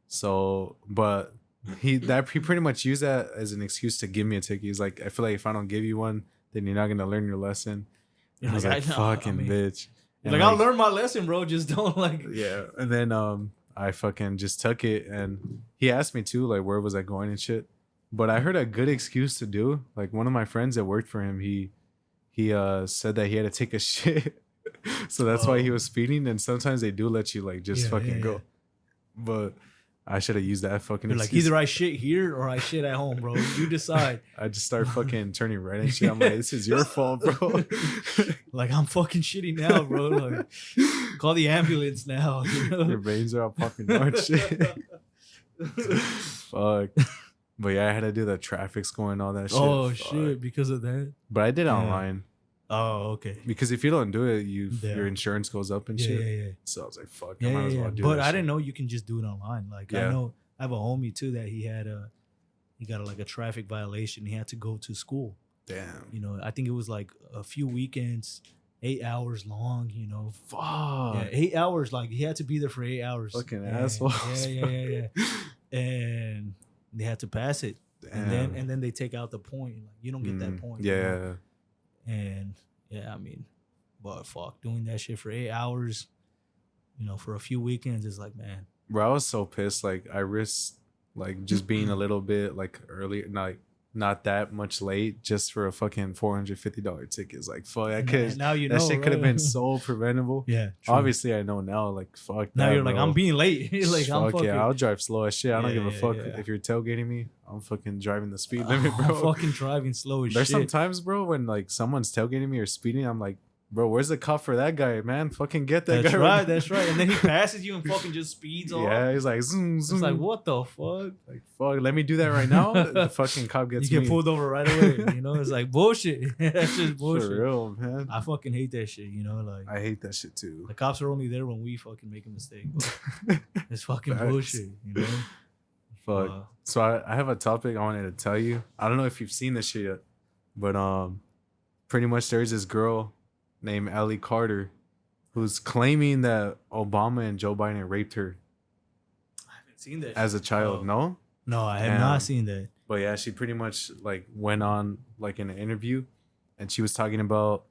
So, but he pretty much used that as an excuse to give me a ticket. He's like, I feel like if I don't give you one, then you're not gonna learn your lesson. You're I was like, know, fucking mean, bitch. Like, And, I'll learn my lesson, bro. Just don't like. Yeah, and then I fucking just took it, and he asked me too, like where was I going and shit. But I heard a good excuse to do. Like one of my friends that worked for him, he said that he had to take a shit, so that's why he was speeding. And sometimes they do let you like just fucking go, but I should have used that fucking. You're like, either I shit here or I shit at home, bro. You decide. I just start fucking turning red and shit. I'm like, this is your fault, bro. Like I'm fucking shitting now, bro. Like, call the ambulance now. You know? Your veins are all popping out and shit. Fuck. But yeah, I had to do the traffic score and all that shit. Oh Fuck. shit! Because of that. But I did it Yeah. online. Oh okay. Because if you don't do it, Yeah. your insurance goes up and Yeah, shit. yeah, yeah. So I was like, fuck, Yeah, I might yeah, as well yeah. do But that I shit. didn't know you can just do it online. Like I Yeah. know I have a homie too that he had he got like a traffic violation. He had to go to school. Damn. You know, I think it was like a few weekends, 8 hours long. You know, Fuck. yeah, 8 hours. Like he had to be there for 8 hours. Fucking And- assholes. Yeah. And they had to pass it, Damn. and then they take out the point. Like you don't get that point. you Yeah. know? And yeah, I mean, but fuck, doing that shit for 8 hours, you know, for a few weekends is like, man. Bro, I was so pissed. Like I risked like just being a little bit like early, not that much late just for a fucking $450 ticket. It's like fuck, I could. Now you know That shit could have been right? so preventable. Yeah. True. Obviously, I know now. Like fuck. Now that, you're like, bro. I'm being late. Like I'm Fuck fucking. yeah, I'll drive slow as shit. I don't Yeah, give a yeah, fuck yeah. if you're tailgating me. I'm fucking driving the speed limit, I'm bro. fucking driving slow as There's shit. some times, bro, when like someone's tailgating me or speeding, I'm like, bro, where's the cop for that guy, man? Fucking get that That's guy. right. That's right. And then he passes you and fucking just speeds off. Yeah, he's like, zoom, It's zoom. like, what the fuck? Like, fuck, let me do that right now. The fucking cop gets You get me. pulled over right away. You know, it's like bullshit. That's just bullshit. For real, man. I fucking hate that shit. You know, like I hate that shit too. the cops are only there when we fucking make a mistake. It's fucking Facts. bullshit. You know. Fuck. So I have a topic I wanted to tell you. I don't know if you've seen this shit yet, but pretty much there's this girl named Ellie Carter who's claiming that Obama and Joe Biden raped her I haven't seen that as a shit. child. Oh. No? No, I have Damn. not seen that. But yeah, she pretty much like went on like in an interview and she was talking about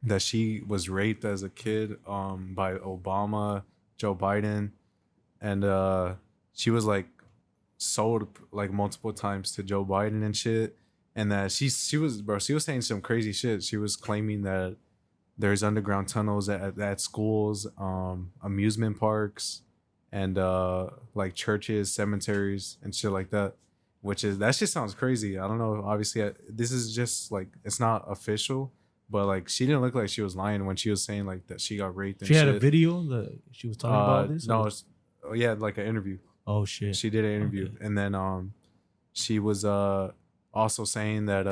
that she was raped as a kid by Obama, Joe Biden, and she was like sold like multiple times to Joe Biden and shit. And that she was saying some crazy shit. She was claiming that there's underground tunnels at schools, amusement parks, and like churches, cemeteries, and shit like that. That shit sounds crazy. I don't know. Obviously, this is just like it's not official, but like she didn't look like she was lying when she was saying like that she got raped. And She had shit. a video that she was talking about this. No, or- yeah, like an interview. Oh shit. She did an interview, Okay. and then she was also saying that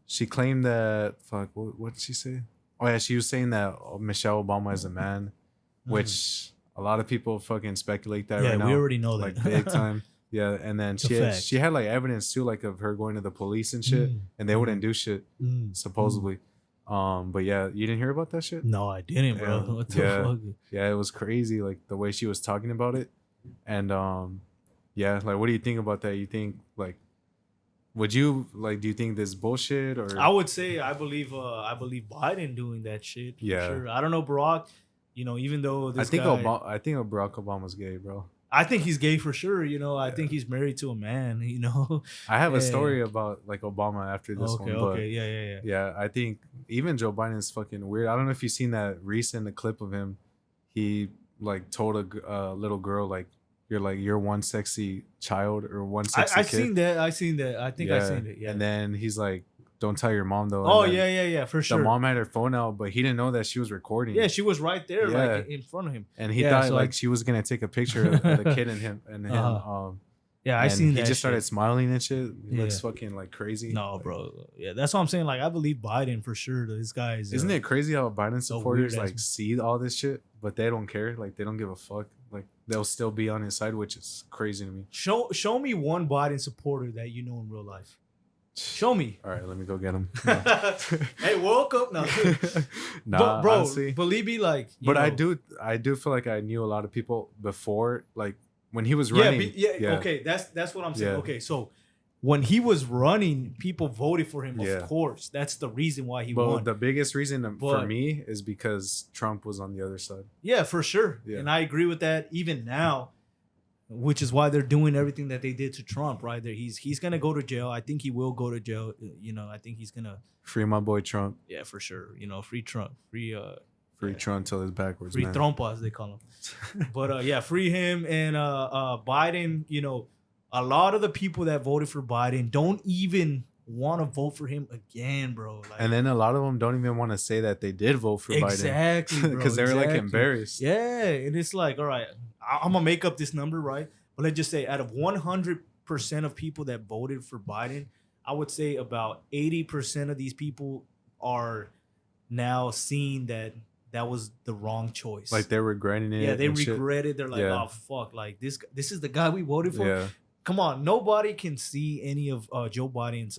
she claimed that what did she say? Oh yeah, she was saying that Michelle Obama is a man, which a lot of people fucking speculate that Yeah, right now. we already know that. like big time. Yeah, and then It's a fact. she had like evidence too, like of her going to the police and shit, and they wouldn't do shit Mm. supposedly. But yeah, you didn't hear about that shit? No, I didn't, bro. Yeah, What the yeah, fuck? yeah. It was crazy, like the way she was talking about it, and yeah. Like, what do you think about that? You think like, would you like? Do you think this bullshit I or would say I believe Biden doing that shit for yeah? sure. I don't know Barack. Even though I this think guy, I think Barack Obama's gay, bro. I think he's gay for sure. I Yeah. think he's married to a man. I have a And story about like Obama after this okay, one, but okay, yeah, yeah, yeah. yeah, I think even Joe Biden's fucking weird. I don't know if you've seen that recent clip of him. He like told a little girl like you're one sexy child or one sexy I kid. seen that. I seen that. I think I Yeah, seen it. Yeah. and then he's like, "Don't tell your mom though." And Oh then yeah, yeah, yeah, for the sure. mom had her phone out, but he didn't know that she was recording. Yeah, she was right there, Yeah. like in front of him. And he Yeah, thought so like she was gonna take a picture of the kid and him Uh-huh. Yeah, I and seen he that. just started shit. smiling and shit. He looks Yeah. fucking like crazy. No, Like, bro. Yeah, that's what I'm saying. Like, I believe Biden for sure. This guy is. isn't it crazy how Biden so supporters weird-ass like see all this shit, but they don't care? Like they don't give a fuck. Like they'll still be on his side, which is crazy to me. Show me one Biden supporter that you know in real life. Show me. All right, let me go get him. Hey, welcome. No, Nah, but bro, honestly. believe me, like. But I do feel like I knew a lot of people before, like when he was running. Yeah. Okay, that's what I'm saying. Yeah. Okay, so when he was running, people voted for him. Yeah. Of course, that's the reason why he But won. the biggest reason for But- me is because Trump was on the other side. Yeah, for sure. Yeah. And I agree with that even now, which is why they're doing everything that they did to Trump, right? There he's gonna go to jail. I think he will go to jail. I think he's gonna Free my boy Trump. yeah, for sure. Free Trump. Free Free yeah. Trump till it's backwards. free man. Trumpa as they call him. But yeah, free him and Biden, a lot of the people that voted for Biden don't even want to vote for him again, bro. Like, And then a lot of them don't even want to say that they did vote for exactly, Biden because they're like exactly. embarrassed. Yeah, and it's like, all right, I'm gonna make up this number, right? But let's just say, out of 100% of people that voted for Biden, I would say about 80% of these people are now seeing that was the wrong choice. Like they're regretting it. yeah, they and shit. regret it. They're like, Yeah. oh fuck, like this is the guy we voted for. Yeah. Come on, nobody can see any of Joe Biden's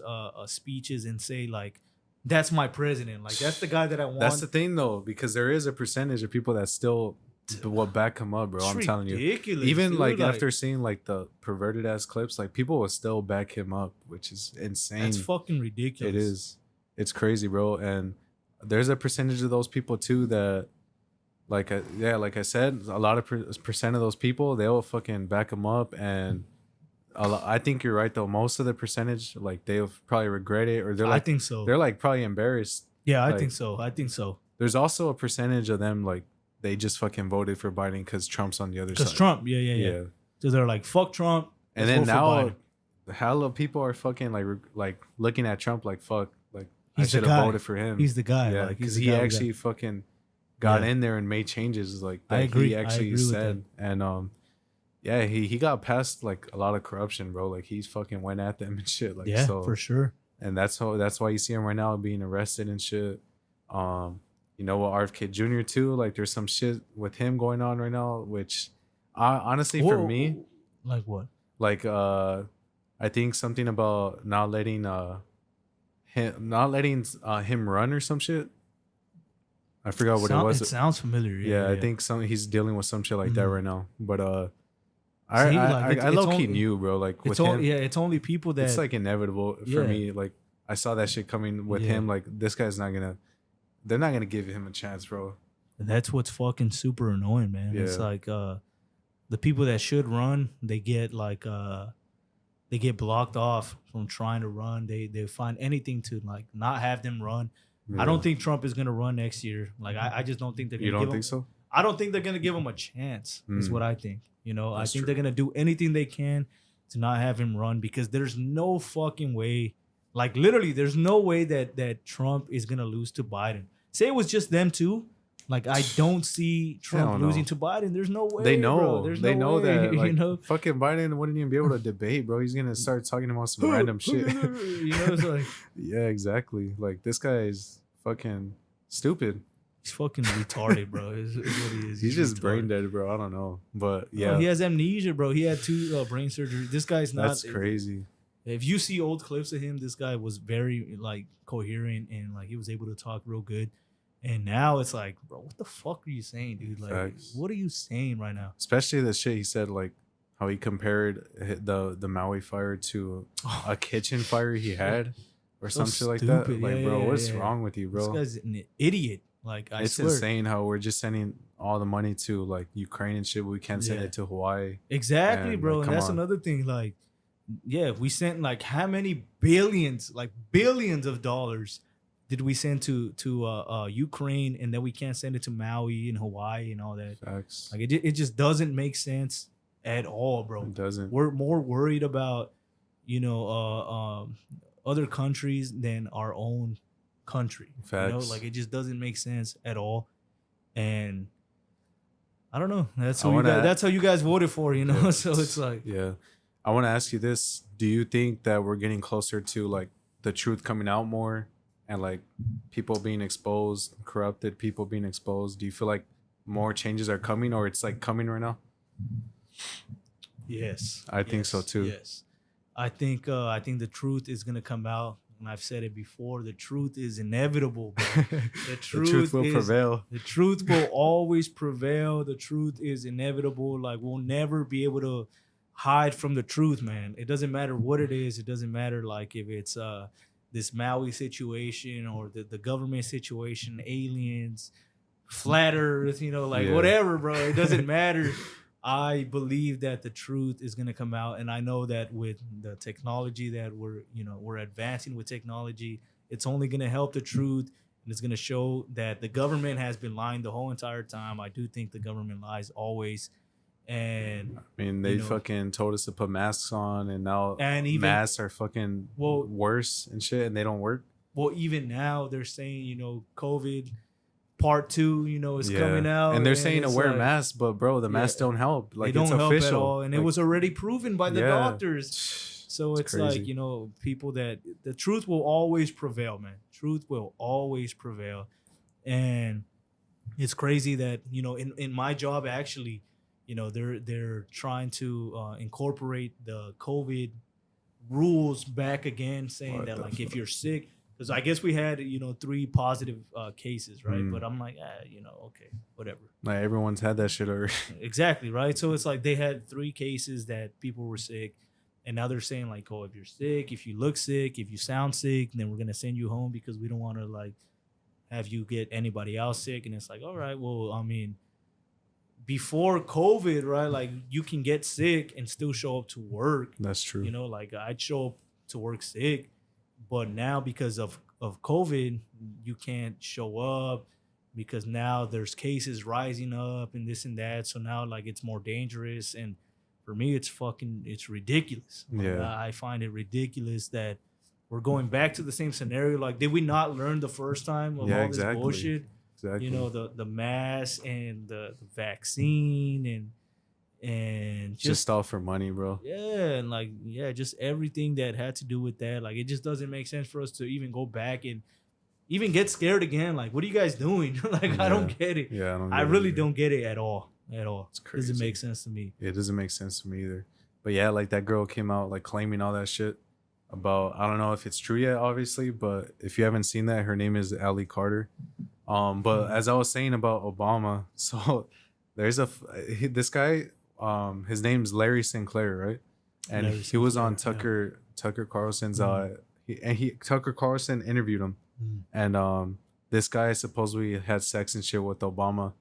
speeches and say like, that's my president. Like that's the guy that I want. That's the thing though, because there is a percentage of people that still will back him up, bro. It's I'm telling you. ridiculous, Even dude. like after seeing like the perverted ass clips, like people will still back him up, which is insane. that's fucking ridiculous. It is. It's crazy, bro. And there's a percentage of those people too that, like, like I said, a lot of percent of those people they'll fucking back him up, and I think you're right though. Most of the percentage, like, they'll probably regret it, or they're I like, think so. they're like probably embarrassed. Yeah, I like- think so. I think so. There's also a percentage of them like they just fucking voted for Biden because Trump's on the other Because side. Trump, yeah. So they're like, fuck Trump. And let's then vote for now, Biden. hella people are fucking like looking at Trump like fuck, like I He's the should have guy. voted for him. He's the guy. Yeah, like because he's the he guy we got. actually fucking got Yeah. in there and made changes like that I agree. he I actually agree with said. And yeah, he got past like a lot of corruption, bro. Like he's fucking went at them and shit. Like yeah, so, for sure. and that's why you see him right now being arrested and shit. You know what, RFK Jr. too. Like there's some shit with him going on right now, which honestly for Whoa, me, like what? like I think something about not letting him run or some shit. I forgot what it was. It sounds familiar. Yeah, I think he's dealing with some shit like that Mhm. right now. But See, like, I it's low key only- knew, bro. Like with it's him, it's only people that it's like inevitable for Yeah. me. Like I saw that shit coming with Yeah. him. Like this guy's not gonna. They're not gonna give him a chance, bro. that's what's fucking super annoying, man. It's Yeah. like the people that should run, they get like they get blocked off from trying to run. They find anything to like not have them run. I don't think Trump is gonna run next year. Like I just don't think they're gonna You don't give him, think so? I don't think they're gonna give him a chance. Is Mm. what I think. I That's think true. they're gonna do anything they can to not have him run, because there's no fucking way. Like literally, there's no way that Trump is gonna lose to Biden. Say it was just them two. Like I don't see Trump no. losing to Biden. There's no way. They know. Bro. There's They no know way, that. Like you know. fucking Biden wouldn't even be able to debate, bro. He's gonna start talking about some random shit. It's like Yeah, exactly. Like this guy is fucking stupid. he's fucking retarded, bro. Is what he is. He's just retarded. brain dead, bro. I don't know, but Yeah, yeah, he has amnesia, bro. He had 2 brain surgery. This guy's not. that's crazy. If you see old clips of him, this guy was very like coherent and like he was able to talk real good. And now it's like, bro, what the fuck are you saying, dude? Like, Facts. what are you saying right now? Especially the shit he said, like how he compared the Maui fire to Oh, a kitchen fire he shit. had, or So some shit like that. stupid. Yeah, Like, bro, yeah, what's yeah, yeah. wrong with you, This bro? guy's an idiot. Like, I It's swear. insane how we're just sending all the money to like Ukraine and shit, but we can't send Yeah. it to Hawaii. Exactly, And like, bro. And come that's on, another thing. Like, yeah, we sent like how many billions, like billions of dollars did we send to Ukraine, and then we can't send it to Maui and Hawaii and all that. facts. Like it just doesn't make sense at all, bro. It doesn't. We're more worried about, you know, other countries than our own country. You know, Facts. like it just doesn't make sense at all. And I don't know. That's I who you guys. wanna. That's how you guys voted for. You know, Yeah. so it's like, Yeah. I want to ask you this. Do you think that we're getting closer to like the truth coming out more and like people being exposed, corrupted people being exposed? Do you feel like more changes are coming or it's like coming right now? yes, I think so yes, too. yes. I think the truth is gonna come out, and I've said it before. The truth is inevitable, bro. The truth truth will is- prevail. The truth will always prevail. The truth is inevitable. Like we'll never be able to hide from the truth, man. It doesn't matter what it is. It doesn't matter like if it's this Maui situation or the government situation, aliens, flat earth, you know, like Yeah. whatever, bro. It doesn't matter. I believe that the truth is gonna come out, and I know that with the technology that we're advancing with technology, it's only gonna help the truth, and it's gonna show that the government has been lying the whole entire time. I do think the government lies always, and I mean, you they know, fucking told us to put masks on, and now and even masks are fucking well, worse and shit, and they don't work. even now they're saying COVID part 2, is Yeah, coming out, and they're saying to it's wear like, masks, but bro, the yeah, masks don't help. Like they don't it's help at official, all, and it Like, was already proven by the yeah. doctors. So it's like, crazy. people that the truth will always prevail, man. Truth will always prevail. And it's crazy that, in my job actually, they're trying to incorporate the COVID rules back again, saying What that the like if fuck? you're sick, because I guess we had 3 positive cases, right? Mm. But I'm like, okay, whatever. Like everyone's had that shit already. Exactly, right? So it's like they had 3 cases that people were sick, and now they're saying like, oh, if you're sick, if you look sick, if you sound sick, then we're gonna send you home because we don't want to like have you get anybody else sick. And it's like, all right, well, I mean, before COVID, right? Like you can get sick and still show up to work. That's true. Like I'd show up to work sick, but now because of COVID, you can't show up because now there's cases rising up and this and that. So now like it's more dangerous, and for me, it's ridiculous. Like, Yeah. I find it ridiculous that we're going back to the same scenario. Like, did we not learn the first time of Yeah, all exactly. this bullshit? Exactly. The mask and the vaccine and just all for money, bro. yeah, and like just everything that had to do with that. Like it just doesn't make sense for us to even go back and even get scared again. Like, what are you guys doing? Like, I don't get it. Yeah, I don't. I get it really either. don't get it at all. At all. It's crazy. Doesn't make sense to me. It doesn't make sense to me either. But yeah, like that girl came out like claiming all that shit about, I don't know if it's true yet, obviously, but if you haven't seen that, her name is Ali Carter. But as I was saying about Obama, so there's this guy, his name's Larry Sinclair, right? And Larry he was on Sinclair, Tucker Carlson's Tucker Carlson interviewed him, and this guy supposedly had sex and shit with Obama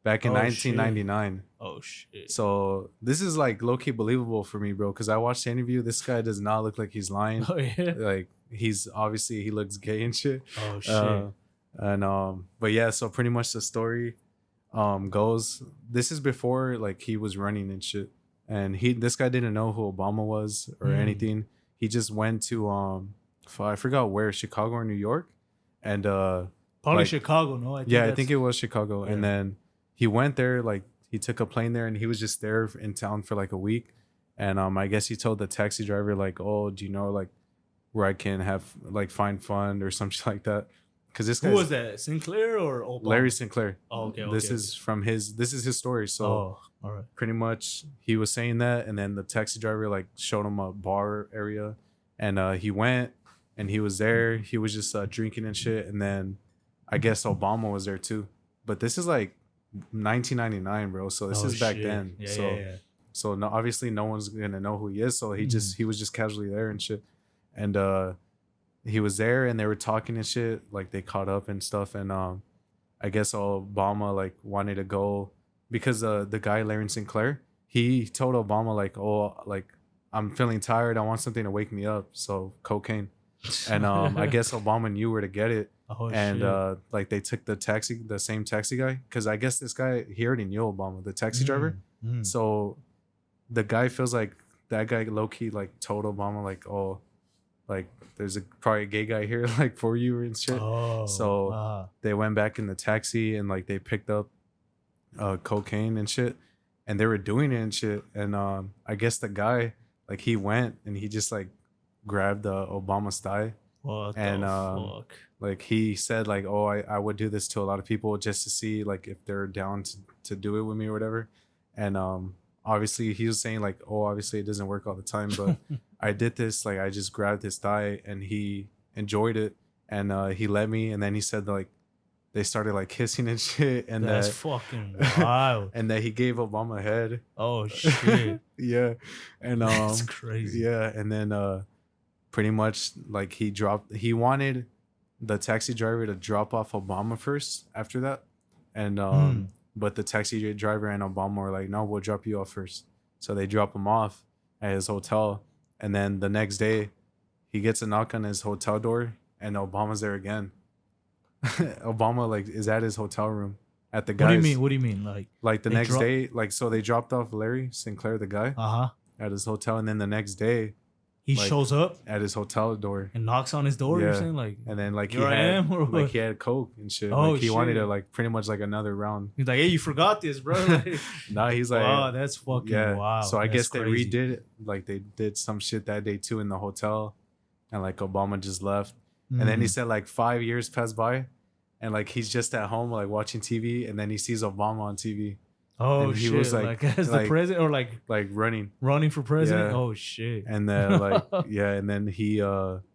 back in 1999. Oh shit. So this is like low-key believable for me, bro, because I watched the interview. This guy does not look like he's lying. Oh yeah. Like he's obviously, he looks gay and shit. Oh shit. But yeah, so pretty much the story goes, this is before like he was running and shit, and this guy didn't know who Obama was or anything. He just went to I forgot where, Chicago or New York, and Probably like, Chicago, no? I think it was Chicago. Yeah. And then he went there, like he took a plane there, and he was just there in town for like a week. And I guess he told the taxi driver like, oh, do you know like where I can have like find fun or something like that? Because this guy, who was that? Sinclair or Obama? Larry Sinclair. Oh, okay. This is from this is his story. So oh, all right. pretty much he was saying that, and then the taxi driver like showed him a bar area, and he went and he was there. He was just drinking and shit, and then I guess Obama was there too. But this is like 1999, bro. So this Oh is back shit. then. Yeah, So yeah, yeah. so no, obviously no one's gonna know who he is. So Mhm. he was just casually there and shit, and he was there and they were talking and shit. Like they caught up and stuff, and I guess Obama like wanted to go because the guy Larry Sinclair, he told Obama like, oh, like I'm feeling tired. I want something to wake me up. So cocaine. And I guess Obama knew where to get it. Oh And shit. like they took the same taxi guy, because I guess this guy he already knew Obama, the taxi driver. Mm, mm. So the guy feels like that guy low key like told Obama like, oh, like there's a probably a gay guy here like for you and shit. Oh. So they went back in the taxi and like they picked up cocaine and shit, and they were doing it and shit. And I guess the guy like he went and he just like grabbed Obama's thigh, What and the fuck? like he said like, oh, I would do this to a lot of people just to see like if they're down to do it with me or whatever. And obviously he was saying like, oh, obviously it doesn't work all the time, but I did this, like I just grabbed his thigh and he enjoyed it, and he let me, and then he said like they started like kissing and shit, and That's that fucking wild. and that he gave Obama a head. Oh shit. Yeah. And That's crazy. yeah, and then pretty much like he wanted the taxi driver to drop off Obama first after that. And Hmm. but the taxi driver and Obama were like, no, we'll drop you off first. So they drop him off at his hotel, and then the next day he gets a knock on his hotel door and Obama's there again. Obama like is at his hotel room at the What do you guy's, mean? What do you mean? Like the they next drop- day, like so they dropped off Larry Sinclair, the guy, uh-huh. at his hotel, and then the next day He like, shows up at his hotel door, and knocks on his door, you're Yeah. saying? Like and then like Here I am, or like what? he had coke and shit. Oh, Like he wanted shit. to like pretty much like another round. he's like, hey, you forgot this, bro. Like, Now he's like, wow, that's fucking yeah. wild. So I That's guess they crazy. redid it. Like they did some shit that day too in the hotel, and like Obama just left. And then he Mm. said like 5 years passed by, and like he's just at home like watching TV, and then he sees Obama on TV, Oh and he shit! was, Like, like- as the like- president, or like like running. running for president. Yeah. Oh shit! And then like yeah, and then he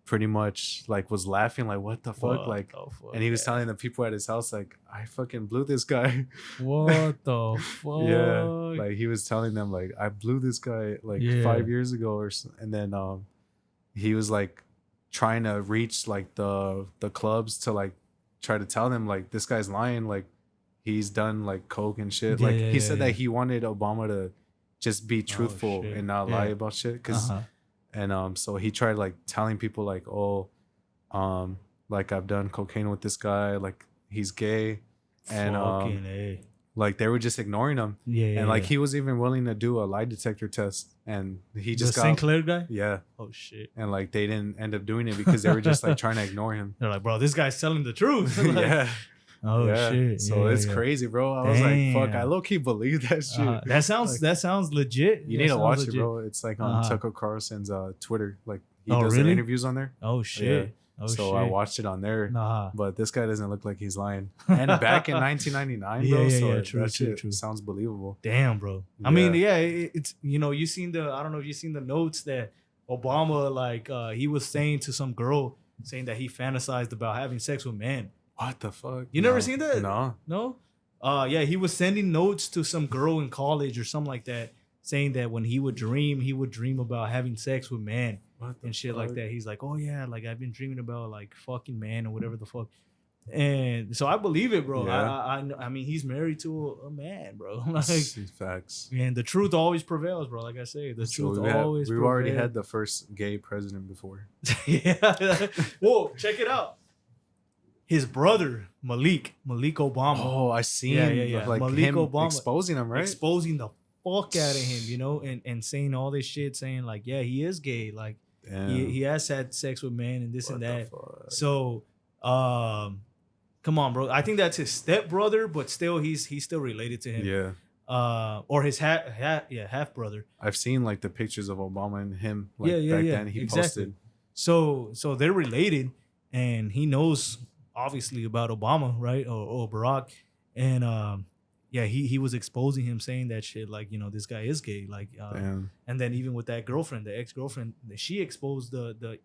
pretty much like was laughing like, what the fuck, What like. the fuck, And he was man? telling the people at his house like, I fucking blew this guy. What the fuck? Yeah, like he was telling them like, I blew this guy like Yeah. 5 years ago and then he was like trying to reach like the clubs to like try to tell them like this guy's lying, like he's done like coke and shit. Yeah, Like yeah, he yeah, said yeah. that he wanted Obama to just be truthful shit. and not lie Yeah. about shit, because Uh-huh. and so he tried like telling people like, oh, like I've done cocaine with this guy, like he's gay, and Fucking A. like they were just ignoring him. Yeah, yeah, And like yeah. he was even willing to do a lie detector test, and he just the got Sinclair guy. yeah, Oh shit! and like they didn't end up doing it because they were just like trying to ignore him. They're like, bro, this guy's telling the truth. Like, Yeah. Oh Yeah. shit! So Yeah, it's yeah. crazy, bro. I was like, fuck, I Damn. low key believe that shit. That sounds Like, that sounds legit. you That need to sounds watch legit. it, bro. It's like on Uh-huh. Tucker Carlson's Twitter. Like he Oh, does really? the interviews on there. Oh shit! Oh so shit! I watched it on there. Nah. But this guy doesn't look like he's lying. And back in 1999, bro. Yeah, yeah, so yeah, that true, true, shit true. sounds believable. Damn, bro. I mean, yeah, it's you seen the I don't know if you seen the notes that Obama like he was saying to some girl saying that he fantasized about having sex with men. What the fuck? You never seen that? No. No? Yeah, he was sending notes to some girl in college or something like that, saying that when he would dream about having sex with men What the and shit like fuck? that. He's like, oh yeah, like I've been dreaming about like fucking man or whatever the fuck. And so I believe it, bro. Yeah. I mean, he's married to a man, bro. Like, Facts. and the truth always prevails, bro. Like I say, the So truth always we've prevails. already had the first gay president before. Yeah. Whoa, check it out. His brother, Malik Obama. Oh, I seen Yeah. like Malik him Obama exposing him, right? exposing the fuck out of him, and saying all this shit, saying like, yeah, he is gay, like Damn. he has had sex with men and this What and the that. fuck? So, come on, bro. I think that's his stepbrother, but still, he's still related to him. Yeah. Or his half brother. I've seen like the pictures of Obama and him like Yeah, back yeah. then he Exactly. posted. So they're related, and he knows obviously about Obama, right, or Barack, and yeah, he was exposing him, saying that shit, like, this guy is gay, like, Damn. and then even with that girlfriend, the ex-girlfriend, she exposed the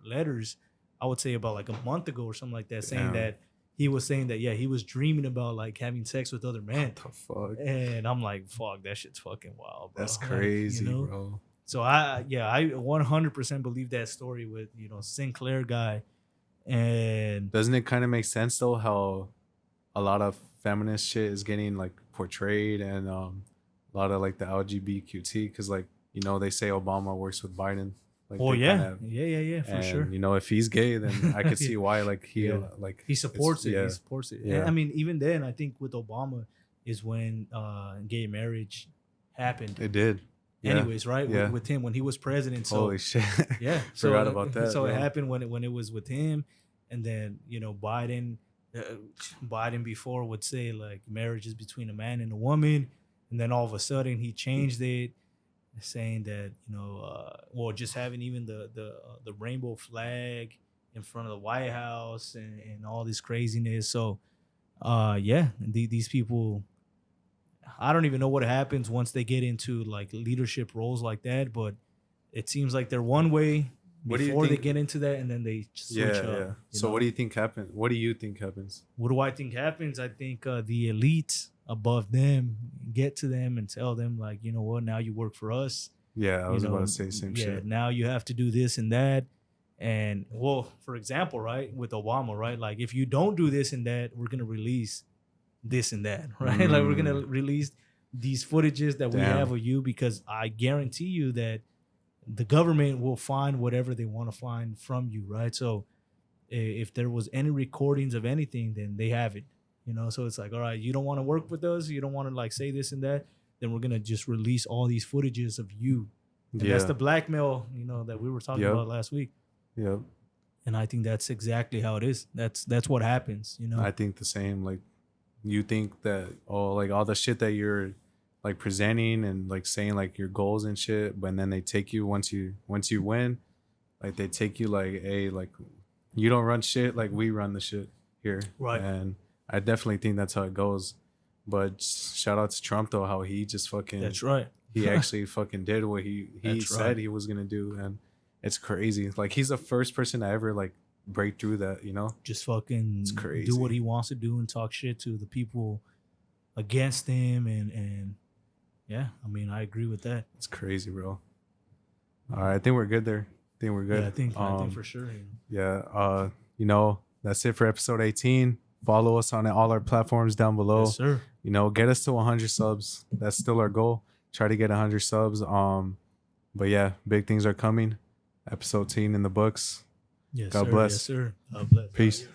letters, I would say about like a month ago or something like that, saying Damn. that he was saying that, yeah, he was dreaming about like having sex with other men. What the fuck? And I'm like, fuck, that shit's fucking wild, bro. That's Like, crazy, bro. So I 100% believe that story with, Sinclair guy. And Doesn't it kind of make sense though how a lot of feminist shit is getting like portrayed, and a lot of like the LGBTQT, because like they say Obama works with Biden, like oh they kind yeah, of, yeah, for sure. and if he's gay, then I could see why like he Yeah. like He supports it. yeah, He supports it. yeah. And I mean, even then, I think with Obama is when gay marriage happened. It did. Yeah. Anyways, right? Yeah. With him when he was president. So Holy shit. yeah, Forgot about that. So it bro. happened when it was with him, and then Biden, Biden before would say like marriage is between a man and a woman, and then all of a sudden he changed it, saying that well, just having even the rainbow flag in front of the White House, and all this craziness. So yeah, these people, I don't even know what happens once they get into like leadership roles like that, but it seems like they're one way What do you before they think- get into that, and then they switch Yeah, up. yeah. So what do you think happened? What do you think happens? What do I think happens? I think the elite above them get to them and tell them like, you know what, now you work for us. Yeah, I was about to say the same yeah, shit. now you have to do this and that. And well, for example, right, with Obama, right, like if you don't do this and that, we're gonna release this and that, right? Like we're gonna release these footages that we Damn. have of you, because I guarantee you that the government will find whatever they want to find from you, right? So if there was any recordings of anything, then they have it, So it's like, all right, you don't want to work with us, you don't want to like say this and that, then we're gonna just release all these footages of you. And Yeah. that's the blackmail, that we were talking Yep. about last week. Yep. And I think that's exactly how it is. That's what happens, I think the same. Like, you think that like all the shit that you're like presenting and like saying like your goals and shit, but then they take you once you win, like they take you like, hey, like you don't run shit, like we run the shit here, Right. And I definitely think that's how it goes. But shout out to Trump though, how he just fucking That's right. he actually fucking did what he That's said right. he was gonna do, and it's crazy. Like he's the first person to ever like break through that, Just fucking It's crazy. do what he wants to do and talk shit to the people against him, and yeah, I mean, I agree with that. It's crazy, bro. All right, I think we're good there. I think we're good. Yeah, I think for sure. Yeah. That's it for episode 18. Follow us on all our platforms down below. Yes, sir. Get us to 100 subs. That's still our goal. Try to get 100 subs. But yeah, big things are coming. Episode 10 in the books. Yes, God sir. bless. Yes, sir. God bless. Peace.